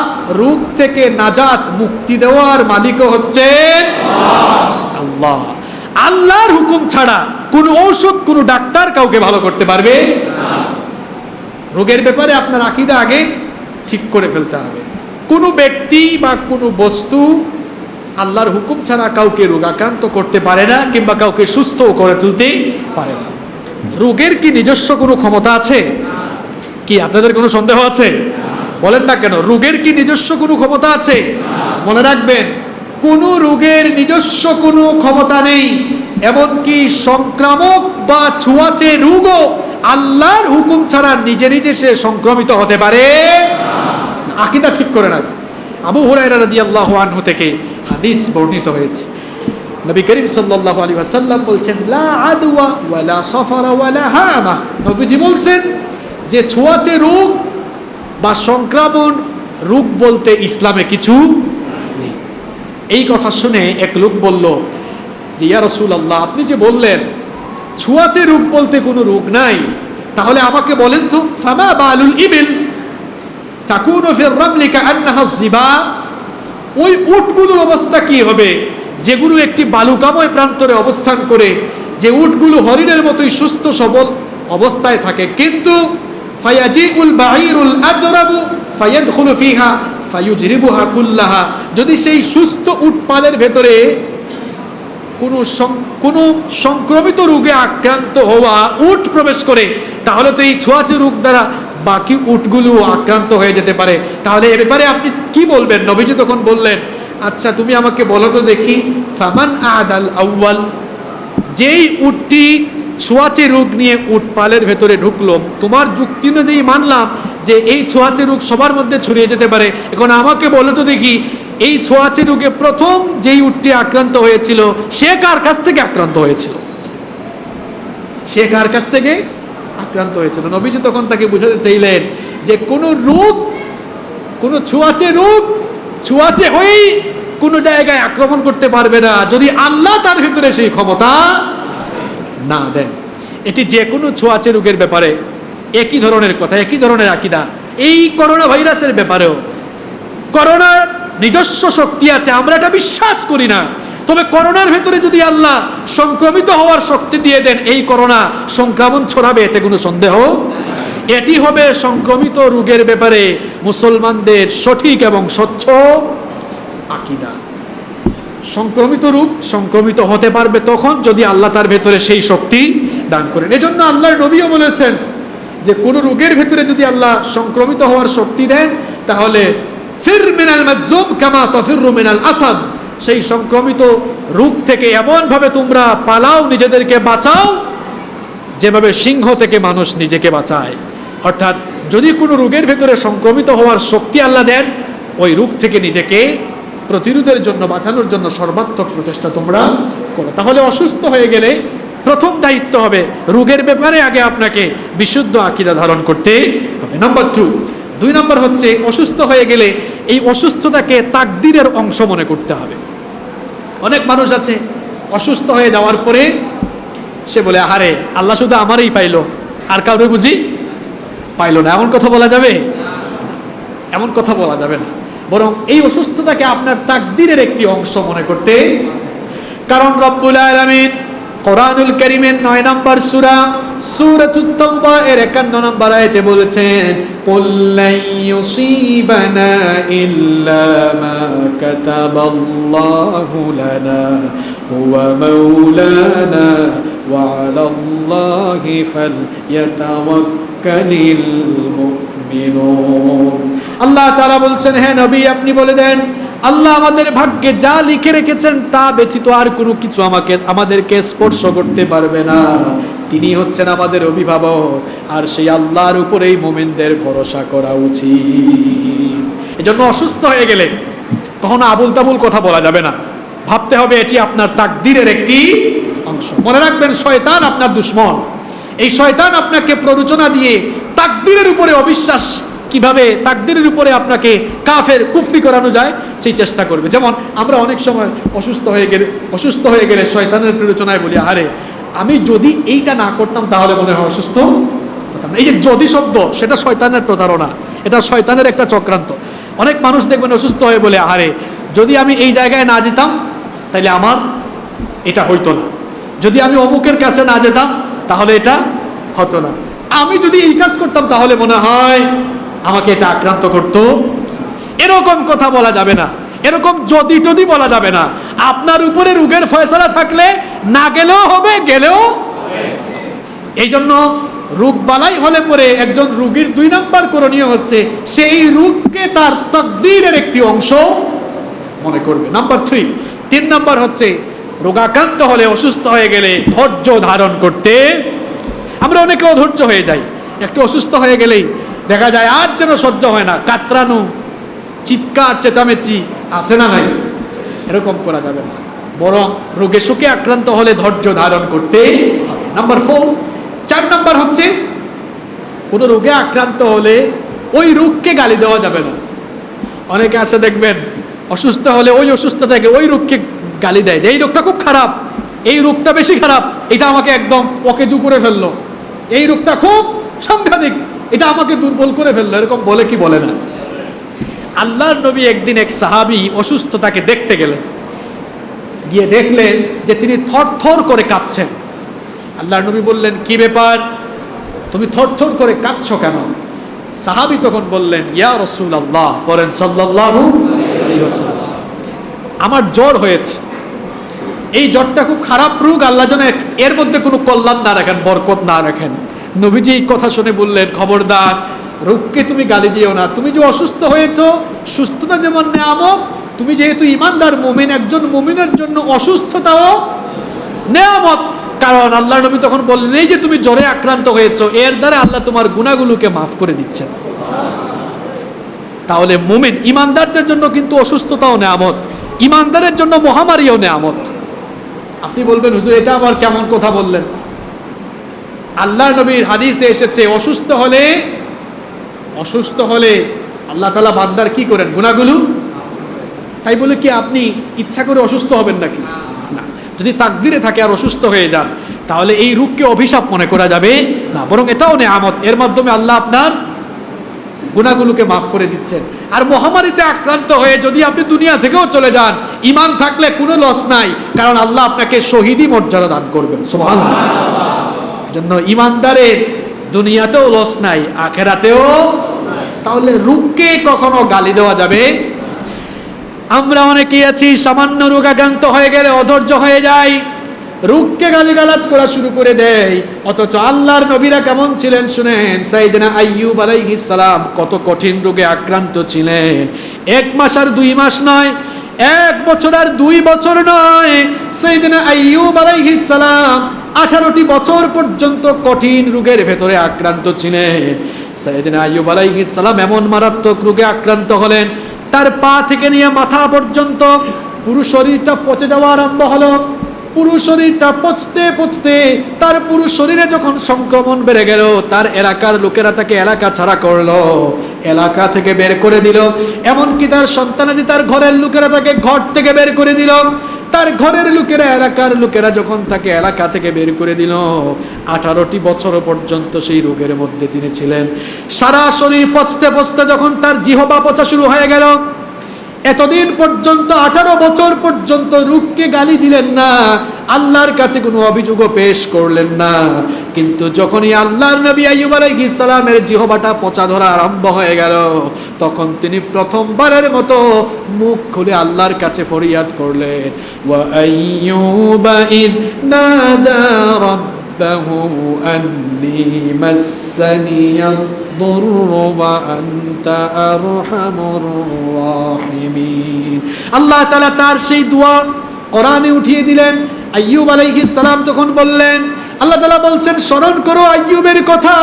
রোগ থেকে নাজাত মুক্তি দেওয়ার মালিকও হচ্ছে আল্লাহ। আল্লাহর হুকুম ছাড়া কোন ঔষধ, কোন ডাক্তার কাউকে ভালো করতে পারবে না। রোগের ব্যাপারে আপনার আকীদা আগে ঠিক করে ফেলতে হবে। কোনো ব্যক্তি বা কোনো বস্তু আল্লাহর হুকুম ছাড়া কাউকে রোগাক্রান্ত করতে পারে না, কিংবা কাউকে সুস্থও করে তুলতে পারে না। রোগের কি নিজস্ব কোনো ক্ষমতা আছে? কি আপনাদের কোনো সন্দেহ আছে? বলেন না কেন? রোগের কি নিজস্ব কোনো ক্ষমতা আছে? মনে রাখবেন, কোনো রোগের নিজস্ব কোনো ক্ষমতা নেই। এমনকি সংক্রামক বা ছোঁয়াচে রোগও আল্লাহর হুকুম ছাড়া নিজে নিজে সে সংক্রমিত হতে পারে। আকীদা ঠিক করে রাখবেন। আবু হুরায়রা রাদিয়াল্লাহু আনহু থেকে হাদিস বর্ণিত হয়েছে, নবী করিম সাল্লাল্লাহু আলাইহি ওয়াসাল্লাম বলছেন, লা আদওয়া ওয়ালা সাফারা ওয়ালা হামা। নবীজি বলছেন যে ছোঁয়াচে রোগ বা সংক্রমণ রোগ বলতে ইসলামে কিছু নেই। এই কথা শুনে এক লোক বলল যে, ইয়া রাসূলুল্লাহ, আপনি যে বললেন ছোঁয়াচে রোগ বলতে কোনো রোগ নাই, তাহলে আমাকে বলেন তো, ফামা বালুল ইবিল তাকুনু ফির রামলি কাআন্নাহা যিবা। ওই উটগুলোর অবস্থা কি হবে যেগুলো একটি বালুকাময় প্রান্তরে অবস্থান করে, যে উটগুলো হরিণের মতোই সুস্থ সবল অবস্থায় থাকে, কিন্তু ফায়াজিউল বাঈরুল আজরাবু ফায়াদখুলু ফিহা ফায়ুজরিবুহা কুল্লাহা। যদি সেই সুস্থ উটপালের ভেতরে কোনো সংক্রমিত রোগে আক্রান্ত হওয়া উট প্রবেশ করে, তাহলে তো এই ছোঁয়াচে রোগ দ্বারা বাকি উটগুলো আক্রান্ত হয়ে যেতে পারে। তাহলে এ ব্যাপারে আপনি কি বলবেন? নবীজি তখন বললেন, আচ্ছা তুমি আমাকে বলো তো দেখি, ফামান আদাল আউয়াল, যেই উটটি ছোঁয়াচে রোগ নিয়ে উটপালের ভেতরে ঢুকলো, তোমার যুক্তি অনুযায়ী মানলাম যে এই ছোঁয়াচে রোগ সবার মধ্যে ছড়িয়ে যেতে পারে। এখন আমাকে বলো তো দেখি, এই ছোঁয়াচে রোগে প্রথম যেই উটটি আক্রান্ত হয়েছিল সে কার কাছ থেকে আক্রান্ত হয়েছিল? সে কার কাছ থেকে আক্রান্ত হয়েছিল? নবীজি তখন তাকে বুঝাতে চাইলেন যে কোনো রোগ, কোনো ছোঁয়াচে রোগ ছোঁয়াচে হয়েই কোনো জায়গায় আক্রমণ করতে পারবে না যদি আল্লাহ তার ভিতরে সেই ক্ষমতা না দেন। এটি যে কোনো ছোঁয়াচে রোগের ব্যাপারে একই ধরনের কথা, একই ধরনের আকীদা। এই করোনা ভাইরাসের ব্যাপারেও করোনার নিজস্ব শক্তি আছে, আমরা এটা বিশ্বাস করি না। তবে করোনার ভেতরে যদি আল্লাহ সংক্রমিত হওয়ার শক্তি দিয়ে দেন, এই করোনা সংক্রমণ ছড়াবে, এতে কোনো সন্দেহ। এটি হবে সংক্রমিত রোগের ব্যাপারে মুসলমানদের সঠিক এবং স্বচ্ছ আকীদা। সংক্রমিত রোগ সংক্রমিত হতে পারবে তখন যদি আল্লাহ তার ভেতরে সেই শক্তি দান করেন। এজন্য আল্লাহর নবীও বলেছেন যে কোন রোগের ভেতরে যদি আল্লাহ সংক্রমিত হওয়ার শক্তি দেন তাহলে ফির মিনাল মাজুম কামা তাফিরু মিনাল আসাদ, সেই সংক্রমিত রোগ থেকে এমন ভাবে তোমরা পালাও, নিজেদেরকে বাঁচাও যেভাবে সিংহ থেকে মানুষ নিজেকে বাঁচায়। অর্থাৎ যদি কোনো রোগের ভেতরে সংক্রমিত হওয়ার শক্তি আল্লাহ দেন, ওই রোগ থেকে নিজেকে প্রতিরোধের জন্য, বাঁচানোর জন্য সর্বাত্মক প্রচেষ্টা তোমরা করো। তাহলে অসুস্থ হয়ে গেলে প্রথম দায়িত্ব হবে রোগের ব্যাপারে আগে আপনাকে বিশুদ্ধ আকীদা ধারণ করতে হবে। নাম্বার 2 নম্বর হচ্ছে অসুস্থ হয়ে গেলে এই অসুস্থতাকে তাকদীরের অংশ মনে করতে হবে। অনেক মানুষ আছে অসুস্থ হয়ে যাওয়ার পরে সে বলে আহারে আল্লাহ শুধু আমারই পাইলো, আর কাউরে বুঝি পাইলো না। এমন কথা বলা যাবে? এমন কথা বলা যাবে না। বরং এই অসুস্থতাকে আপনার তাকদীরের একটি অংশ মনে করতে, কারণ রব্বুল আলামিন কোরআনুল কারীমের 9 নম্বর সূরা সূরাতুত তাওবা এর 51 নম্বর আয়াতে বলেছেন, কুল লা ইউসিবানা ইল্লা মা কাতাবাল্লাহু লানা হুয়া মাওলানা ওয়া আলাল্লাহি ফালইয়াতাওয়াক্কালিল মুমিনুন। আল্লাহ তাআলা বলছেন, হে নবী আপনি বলে দেন আল্লাহ আমাদের ভাগ্যে যা লিখে রেখেছেন তা ব্যতীত আর কোনো কিছু আমাদেরকে স্পর্শ করতে পারবে না। তিনি হচ্ছেন আমাদের অভিভাবক, আর সেই আল্লাহর উপরেই মুমিনদের ভরসা করা উচিত। এজন্য অসুস্থ হয়ে গেলে কখনো আবুল তাবুল কথা বলা যাবে না, ভাবতে হবে এটি আপনার তাকদীরের একটি অংশ। মনে রাখবেন শয়তান আপনার দুশমন। এই শয়তান আপনাকে প্ররোচনা দিয়ে তাকদীরের উপরে অবিশ্বাস, কিভাবে তাকদীরের উপরে আপনাকে কাফের কুফরি করানো যায় সেই চেষ্টা করবে। যেমন আমরা অনেক সময় অসুস্থ হয়ে গেলে শয়তানের প্ররোচনায় বলি আরে আমি যদি এইটা না করতাম তাহলে মনে হয় অসুস্থ হতাম না। এই যে যদি শব্দ, সেটা শয়তানের প্রতারণা, এটা শয়তানের একটা চক্রান্ত। অনেক মানুষ দেখবেন অসুস্থ হয়ে বলে আরে যদি আমি এই জায়গায় না যেতাম তাহলে আমার এটা হইতো না, যদি আমি অমুকের কাছে না যেতাম তাহলে এটা হতো না, আমি যদি এই কাজ করতাম তাহলে মনে হয় আমাকে এটা আক্রান্ত করত। এরকম কথা বলা যাবে না, এরকম যদি টদি বলা যাবে না। আপনার উপরে রোগের ফয়সালা থাকলে না গেলেও হবে, গেলেও। এই জন্য রোগ বালাই হলে পরে একজন রোগীর 2 নম্বর করণীয় হচ্ছে সেই রোগকে তার তাকদীরের একটি অংশ মনে করবে। নাম্বার 3 নম্বর হচ্ছে রোগাক্রান্ত হলে, অসুস্থ হয়ে গেলে ধৈর্য ধারণ করতে। আমরা অনেকে অধৈর্য হয়ে যাই, একটু অসুস্থ হয়ে গেলেই দেখা যায় আর যেন সহ্য হয় না, কাতরানো, চিৎকার চেঁচামেচি আসে না নাই, এরকম করা যাবে না। বরং রোগে সুখে আক্রান্ত হলে ধৈর্য ধারণ করতে হবে। নাম্বার 4 নম্বর হচ্ছে কোনো রোগে আক্রান্ত হলে ওই রোগকে গালি দেওয়া যাবে না। অনেকে আছে দেখবেন অসুস্থ হলে ওই অসুস্থ থেকে ওই রোগকে গালি দেয় যে এই রোগটা খুব খারাপ, এই রোগটা বেশি খারাপ, এটা আমাকে একদম অকেজু করে ফেললো, এই রোগটা খুব সাংঘাতিক, এটা আমাকে দুর্বল করে ফেললো, এরকম বলে কি বলে না? আল্লাহর নবী একদিন এক সাহাবী অসুস্থতাকে দেখতে গেলেন, গিয়ে দেখলেন যে তিনি থরথর করে কাঁপছেন। আল্লাহর নবী বললেন কি ব্যাপার, তুমি থরথর করে কাঁপছো কেন? সাহাবী তখন বললেন ইয়া রাসূলুল্লাহ, বলেন সাল্লাল্লাহু আলাইহি ওয়াসাল্লাম, আমার জ্বর হয়েছে, এই জ্বরটা খুব খারাপ রোগ, আল্লাহ যেন এর মধ্যে কোনো কল্যাণ না রাখেন, বরকত না রাখেন। নবীজি এই কথা শুনে বললেন খবরদার, রোগকে তুমি গালি দিও না, তুমি যে অসুস্থ হয়েছো, সুস্থতা যেমন নেয়ামত, তুমি যেহেতু ইমানদার মুমিন, একজন মুমিনের জন্য অসুস্থতাও নেয়ামত। কারণ আল্লাহ নবী তখন বললেন এই যে তুমি জ্বরে আক্রান্ত হয়েছো, এর দ্বারা আল্লাহ তোমার গুনাহগুলোকে মাফ করে দিচ্ছেন। তাহলে মুমিন ইমানদারদের জন্য কিন্তু অসুস্থতাও নেয়ামত, ইমানদারের জন্য মহামারীও নেয়ামত। আপনি বলবেন হুজুর এটা আবার কেমন কথা বললেন? আল্লাহর নবীর হাদিসে এসেছে অসুস্থ হলে আল্লাহ তাআলা বান্দার কি করেন? গুনাহগুলো। তাই বলে কি আপনি ইচ্ছা করে অসুস্থ হবেন নাকি? না। যদি তাকদিরে থাকে আর অসুস্থ হয়ে যান তাহলে এই রোগকে অভিশাপ মনে করা যাবে না, বরং এটাও নেয়ামত। এর মাধ্যমে আল্লাহ আপনার গুনাহগুলোকে মাফ করে দিচ্ছেন। আর মহামারীতে আক্রান্ত হয়ে যদি আপনি দুনিয়া থেকেও চলে যান, ঈমান থাকলে কোনো লস নাই, কারণ আল্লাহ আপনাকে শহীদি মর্যাদা দান করবেন। সুবহানাল্লাহ। এজন্য ঈমানদারের দুনিয়াতেও লস নাই, আখেরাতেও। তাহলে রোগকে কখনো গালি দেওয়া যাবে? আমরা অনেকেই আছি সামান্য রোগাক্রান্ত হয়ে গেলে অধৈর্য হয়ে যায়, রোগকে গালিগালাজ করা শুরু করে দেয়। অথচ আল্লাহর নবীরা কেমন ছিলেন শুনেন। সাইয়েদনা আইয়ুব আলাইহিস সালাম কত কঠিন রোগে আক্রান্ত ছিলেন। 1 মাস আর 2 মাস নয়, 1 বছর আর 2 বছর নয়, সাইয়েদনা আইয়ুব আলাইহিস সালাম 18টি বছর পর্যন্ত কঠিন রোগের ভেতরে আক্রান্ত ছিলেন। সাইয়েদনা আইয়ুব আলাইহিস সালাম এমন মারাত্মক রোগে আক্রান্ত হলেন, তার পা থেকে নিয়ে মাথা পর্যন্ত পুরো শরীরটা পচে যাওয়া আরম্ভ হলো। পুরো শরীরটা পচতে পচতে তার পুরো শরীরে যখন সংক্রমণ বেড়ে গেল, তার এলাকার লোকেরা তাকে এলাকা ছাড়া করলো, এলাকা থেকে বের করে দিল। এমনকি তার সন্তানাদি, তার ঘরের লোকেরা তাকে ঘর থেকে বের করে দিল। তার ঘরের লোকেরা, এলাকার লোকেরা যখন তাকে এলাকা থেকে বের করে দিল, 18টি বছর পর্যন্ত সেই রোগের মধ্যে তিনি ছিলেন। সারা শরীর পচতে পচতে যখন তার জিহ্বা পচা শুরু হয়ে গেল, এতদিন পর্যন্ত 18 বছর পর্যন্ত রোগকে গালি দিলেন না, আল্লাহর কাছে কোনো অভিযোগও পেশ করলেন না। কিন্তু যখনই আল্লাহর নবী আইয়ুব আলাইহিস সালামের জিহ্বাটা পচা ধরা আরম্ভ হয়ে গেল, তখন তিনি প্রথমবারের মতো মুখ খুলে আল্লাহর কাছে ফরিয়াদ করলেন, ওয়া আইয়ুবা ইদ নাদা রাব্বাহু আন্নী মাসসানিয়াদ দুররু ওয়া আনতা আরহামুর রাহিমিন। আল্লাহ তাআলা তার সেই দোয়া কোরআনে উঠিয়ে দিলেন। আইয়ুব আলাইহিস সালাম তখন বললেন, আল্লাহ তাআলা বলছেন, স্মরণ করো আইয়ুবের কথা,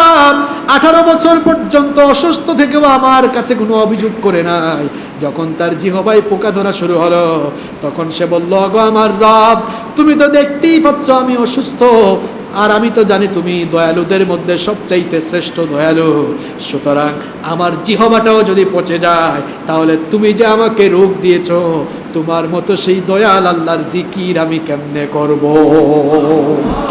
18 বছর পর্যন্ত অসুস্থ থেকেও আমার কাছে কোনো অভিযোগ করে নাই। যখন তার জিহ্বায় পোকা ধরা শুরু হলো, তখন সে বলল, গো আমার রব, তুমি তো দেখতেই পাচ্ছ আমি অসুস্থ, আর আমি তো জানি তুমি দয়ালুদের মধ্যে সবচাইতে শ্রেষ্ঠ দয়ালু। সুতরাং আমার জিহ্বাটাও যদি পচে যায়, তাহলে তুমি যে আমাকে রোগ দিয়েছ, তোমার মতো সেই দয়াল আল্লাহর জিকির আমি কেমনে করব?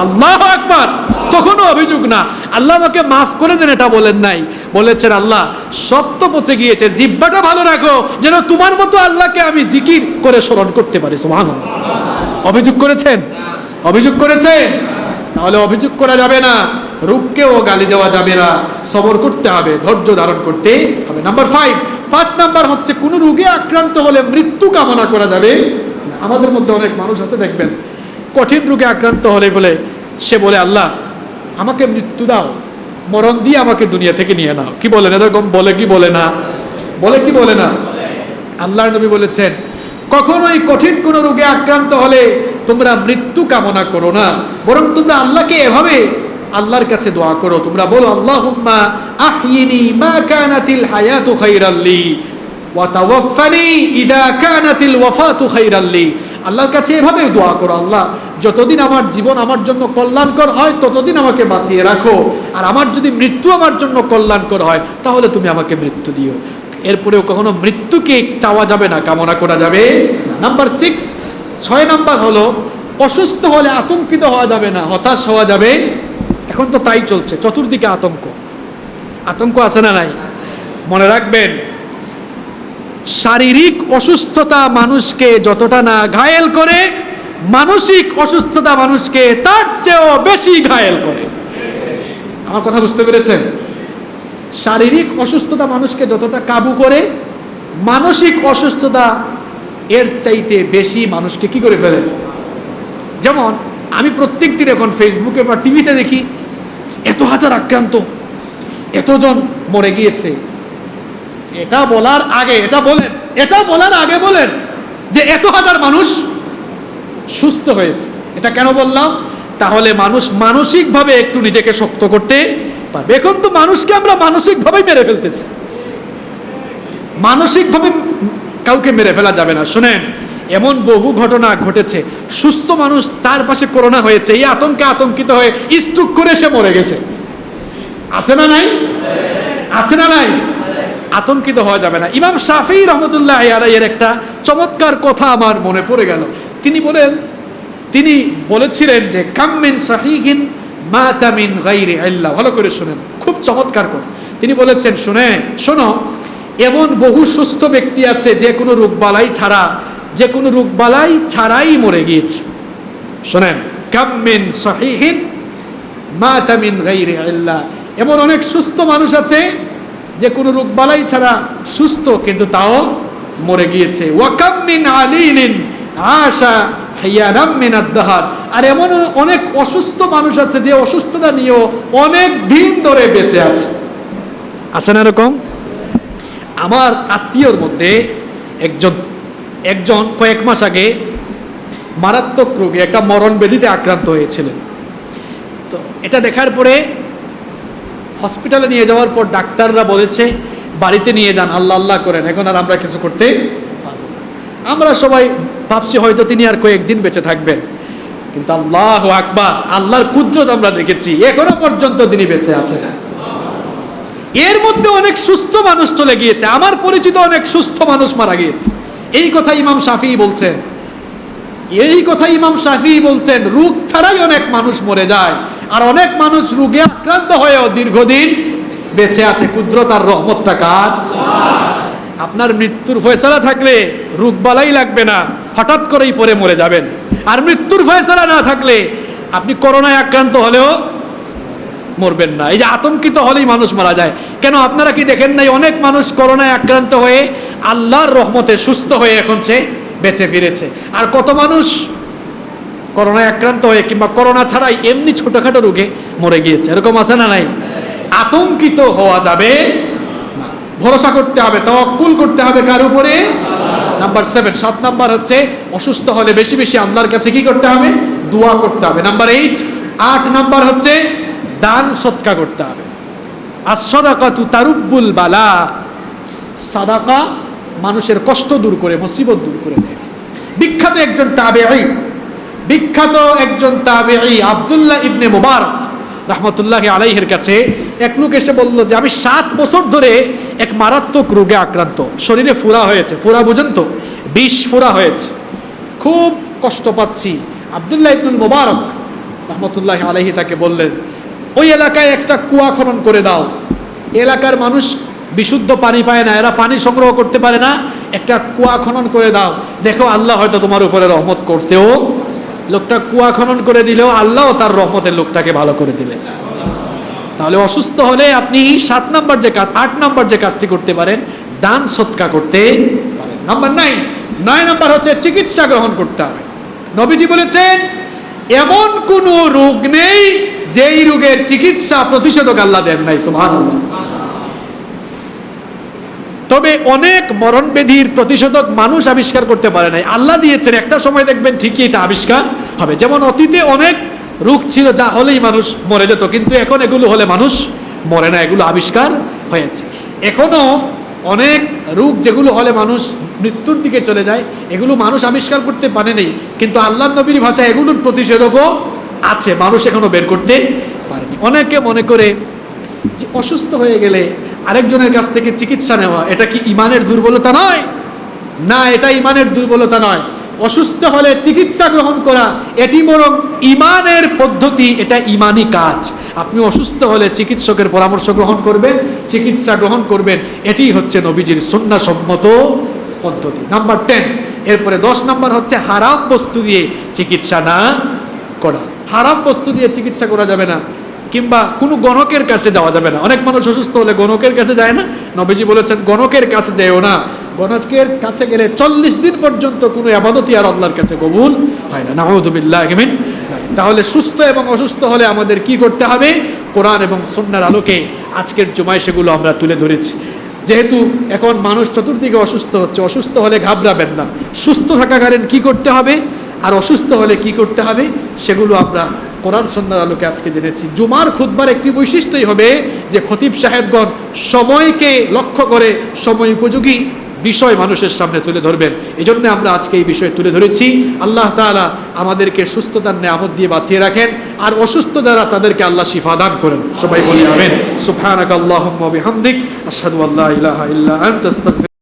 আল্লাহু আকবার। তখনও অভিযোগ না, আল্লাহ আমাকে মাফ করে দেন এটা বলেন নাই, বলেছেন আল্লাহ সব তো পচে গিয়েছে, জিহ্বাটা ভালো রাখো যেন তোমার মতো আল্লাহকে আমি জিকির করে স্মরণ করতে পারি। সুবহানাল্লাহ। অভিযোগ করেছেন? অভিযোগ করেছেন? তাহলে অভিযোগ করা যাবে না, রোগকেও গালি দেওয়া যাবে না, সবর করতে হবে, ধৈর্য ধারণ করতে হবে। নাম্বার 5 নাম্বার হচ্ছে, কোন রোগে আক্রান্ত হলে মৃত্যু কামনা করা যাবে। আমাদের মধ্যে অনেক মানুষ আছে দেখবেন, কঠিন রোগে আক্রান্ত হলে বলে, সে বলে, আল্লাহ আমাকে মৃত্যু দাও, মরণ দিয়ে আমাকে দুনিয়া থেকে নিয়ে নাও। কি বলেন? এরকম বলে কি বলে না? বলে কি বলে না? আল্লাহর নবী বলেছেন, কখনোই কঠিন কোন রোগে আক্রান্ত হলে তোমরা মৃত্যু কামনা করো না, বরং তোমরা আল্লাহকে এভাবে আল্লাহর কাছে দোয়া করো, তোমরা বলো, আল্লাহুম্মা আহয়িনি মা কানাতিল হায়াতু খায়রাল লি ওয়া তাওয়াফফানি ইযা কানাতিল ওয়াফাতু খায়রাল লি। আল্লাহর কাছে এভাবে দোয়া করো, আল্লাহ যতদিন আমার জীবন আমার জন্য কল্যাণকর হয় ততদিন আমাকে বাঁচিয়ে রাখো, আর আমার যদি মৃত্যু আমার জন্য কল্যাণকর হয় তাহলে তুমি আমাকে মৃত্যু দিও। এরপরেও কখনো মৃত্যুকে চাওয়া যাবে না, কামনা করা যাবে না। নাম্বার 6 নাম্বার হলো, অসুস্থ হলে আতঙ্কিত হওয়া যাবে না, হতাশ হওয়া যাবে। এখন তো তাই চলছে, চতুর্দিকে আতঙ্ক আছে না নাই? মনে রাখবেন, শারীরিক অসুস্থতা মানুষকে যতটা না ঘায়েল করে, মানসিক অসুস্থতা মানুষকে তার চেয়েও বেশি ঘায়েল করে। আমার কথা বুঝতে পেরেছেন? শারীরিক অসুস্থতা মানুষকে যতটা কাবু করে, মানসিক অসুস্থতা এর চাইতে বেশি মানুষকে কি করে ফেলে। যেমন আমি প্রত্যেক দিন এখন ফেসবুকে বা টিভিতে দেখি, এত হাজার আক্রান্ত, এতজন মরে গিয়েছে। এটা বলার আগে বলেন যে এত হাজার মানুষ সুস্থ হয়েছে। এটা কেন বললাম? তাহলে মানুষ মানসিকভাবে একটু নিজেকে শক্ত করতে পারবে। এখন তো মানুষকে আমরা মানসিকভাবেই মেরে ফেলতেছি, মানসিকভাবে কাউকে মেরে ফেলা যাবে না। শুনেন, এমন বহু ঘটনা ঘটেছে, সুস্থ মানুষ, চারপাশে করোনা হয়েছে, এই আতঙ্কে আতঙ্কিত হয়ে স্ট্রোক করে সে মরে গেছে। আছে না নাই? আছে না নাই? আতঙ্কিত হওয়া যাবে না। ইমাম শাফিঈ রহমতুল্লাহ আলাইহির একটা চমৎকার কথা আমার মনে পড়ে গেল। তিনি বলেছিলেন যে, কাম মিন সাহিহিন মাতা মিন গায়রি ইল্লাহ। ভালো করে শুনেন, খুব চমৎকার কথা। তিনি বলেছেন, শোনো, এমন বহু সুস্থ ব্যক্তি আছে যে কোনো রোগবালাই ছাড়াই মরে গিয়েছে। শোনেন, কাম মিন সাহিহিন মাতা মিন গায়রি ইল্লাহ। এমন অনেক সুস্থ মানুষ আছে যে কোনো রোগবালাই ছাড়া সুস্থ, কিন্তু তাও মরে গিয়েছে। ওয়াকাম মিন আলিলিন আশা হিয়ারাম মিন আদ-দাহার। আর এমন অনেক অসুস্থ মানুষ আছে যে অসুস্থতা নিয়েও অনেক দিন ধরে বেঁচে আছে। আছে না এরকম? আমার আত্মীয়র মধ্যে একজন কয়েক মাস আগে মারাত্মক রোগে, একটা মরণ ব্যাধিতে আক্রান্ত হয়েছিলেন। তো এটা দেখার পরে হসপিটালে নিয়ে যাওয়ার পর ডাক্তাররা বলেছে বাড়িতে নিয়ে যান, আল্লাহ আল্লাহ করেন, এখন আর আমরা কিছু করতে পারবো না। আমরা সবাই ভাবছি হয়তো তিনি আর কয়েকদিন বেঁচে থাকবেন, কিন্তু আল্লাহু আকবার, আল্লাহর কুদরত আমরা দেখেছি, এখনো পর্যন্ত তিনি বেঁচে আছেন। এর মধ্যে অনেক সুস্থ মানুষ চলে গিয়েছে, আমার পরিচিত অনেক সুস্থ মানুষ মারা গিয়েছে। এই কথা ইমাম শাফিঈ বলছেন, রোগ ছাড়াই অনেক মানুষ মরে যায়, আর অনেক মানুষ রোগে আক্রান্ত হয়েও দীর্ঘদিন বেঁচে আছে। কুদরত আর রহমতটা কার? আপনার মৃত্যুর ফয়সালা থাকলে রোগবালাই লাগবে না, হঠাৎ করেই পরে মরে যাবেন। আর মৃত্যুর ফয়সালা না থাকলে আপনি করোনায় আক্রান্ত হলেও মরবেন না। এই যে আতঙ্কিত হলেই মানুষ মারা যায় কেন? আপনারা কি দেখেন নাই অনেক মানুষ করোনায় আক্রান্ত হয়ে আল্লাহর রহমতে সুস্থ হয়ে এখন সে বেঁচে ফিরেছে, আর কত মানুষ করোনায় আক্রান্ত হয়ে কিংবা করোনা ছাড়াই এমনি ছোটখাটো রোগে মরে গিয়েছে। এরকম আছে না নাই? আতঙ্কিত হওয়া যাবে না, ভরসা করতে হবে, তাওয়াক্কুল করতে হবে কার উপরে? নাম্বার 7, 7 নাম্বার হচ্ছে অসুস্থ হলে বেশি বেশি আল্লাহর কাছে কি করতে হবে? দোয়া করতে হবে। নাম্বার 8 নাম্বার হচ্ছে দান সদকা করতে হবে। as-সাদাকাতু তারুব্বুল বালা, সাদাকা মানুষের কষ্ট দূর করে, মুসিবত দূর করে দেয়। বিখ্যাত একজন তাবেঈ আব্দুল্লাহ ইবনে মুবারক রাহমাতুল্লাহি আলাইহির কাছে এক লোক এসে বলল যে আমি 7 বছর ধরে এক মারাত্মক রোগে আক্রান্ত, শরীরে ফোড়া হয়েছে, ফোড়া বুঝেন তো, 20 ফোড়া হয়েছে, খুব কষ্ট পাচ্ছি। আব্দুল্লাহ ইবনুল মুবারক রাহমাতুল্লাহি আলাইহি তাকে বললেন ওই এলাকায় একটা কুয়া খনন করে দাও, এলাকার মানুষ বিশুদ্ধ পানি পায় না, এরা পানি সংগ্রহ করতে পারে না, একটা কুয়া খনন করে দাও, দেখো আল্লাহ হয়তো তোমার উপরে রহমত করতেও। লোকটা কুয়া খনন করে দিলেও আল্লাহ তার রহমতের লোকটাকে ভালো করে দিলেন। তাহলে অসুস্থ হলে আপনি 8 নাম্বার যে কাজটি করতে পারেন, দান সদকা করতে পারেন। নাম্বার 9 নাম্বার হচ্ছে চিকিৎসা গ্রহণ করতে হবে। নবীজি বলেছেন এমন কোন রোগ নেই যেই রোগের চিকিৎসা প্রতিষেধক আল্লাহ দেন নাই। সুবহানাল্লাহ। তবে অনেক মরণ ব্যাধির প্রতিষেধক মানুষ আবিষ্কার করতে পারে নাই, আল্লাহ দিয়েছেন। একটা সময় দেখবেন ঠিকই এটা আবিষ্কার হবে। যেমন অতীতে অনেক রোগ ছিল যা হলেই মানুষ মরে যেত, কিন্তু এখন এগুলো হলে মানুষ মরে না, এগুলো আবিষ্কার হয়েছে। এখনো অনেক রোগ যেগুলো হলে মানুষ মৃত্যুর দিকে চলে যায়, এগুলো মানুষ আবিষ্কার করতে পারেনি, কিন্তু আল্লাহ নবীর ভাষায় এগুলোর প্রতিষেধকও আছে, মানুষ এখনো বের করতে পারেনি। অনেকে মনে করে যে অসুস্থ হয়ে গেলে আরেকজনের কাছ থেকে চিকিৎসা নেওয়া এটা কি ইমানের দুর্বলতা নয়? না, এটা ইমানের দুর্বলতা নয়। অসুস্থ হলে চিকিৎসা গ্রহণ করা এটি বরং ইমানের পদ্ধতি, এটা ইমানি কাজ। আপনি অসুস্থ হলে চিকিৎসকের পরামর্শ গ্রহণ করবেন, চিকিৎসা গ্রহণ করবেন, এটি হচ্ছে নবীজির সুন্নাহ সম্মত পদ্ধতি। নাম্বার 10, এরপরে 10 নাম্বার হচ্ছে হারাম বস্তু দিয়ে চিকিৎসা না করা। হারাম বস্তু দিয়ে চিকিৎসা করা যাবে না, কিংবা কোনো গণকের কাছে যাওয়া যাবে না। অনেক মানুষ অসুস্থ হলে গণকের কাছে যায় না, নবীজি বলেছেন গণকের কাছে যেও না। গণকের কাছে গেলে 40 দিন পর্যন্ত কোনো ইবাদতই আর আল্লাহর কাছে কবুল হয় না। নাউযুবিল্লাহি মিন। তাহলে সুস্থ এবং অসুস্থ হলে আমাদের কি করতে হবে? কোরআন এবং সুন্নাহর আলোকে আজকের জুমায় সেগুলো আমরা তুলে ধরেছি। যেহেতু এখন মানুষ চতুর্দিকে অসুস্থ হচ্ছে, অসুস্থ হলে ঘাবড়াবেন না, সুস্থ থাকাকালীন কি করতে হবে আর অসুস্থ হলে কি করতে হবে সেগুলো আমরা কোরআন সুন্নাহর আলোকে আজকে জেনেছি। জুমার খুতবার একটি বৈশিষ্ট্যই হবে যে খতিব সাহেবগণ সময়কে লক্ষ্য করে সময় উপযোগী বিষয় মানুষের সামনে তুলে ধরবেন। এই জন্য আমরা আজকে এই বিষয় তুলে ধরেছি। আল্লাহ তাআলা আমাদেরকে সুস্থতার নেয়ামত দিয়ে বাঁচিয়ে রাখেন, আর অসুস্থ যারা তাদেরকে আল্লাহ শিফা দান করেন। সবাই বলি আমিন। সুবহানাকাল্লাহুম্মা ওয়া বিহামদিক আশহাদু আল্লা ইলাহা ইল্লা আনতা আস্তাগফিরুকা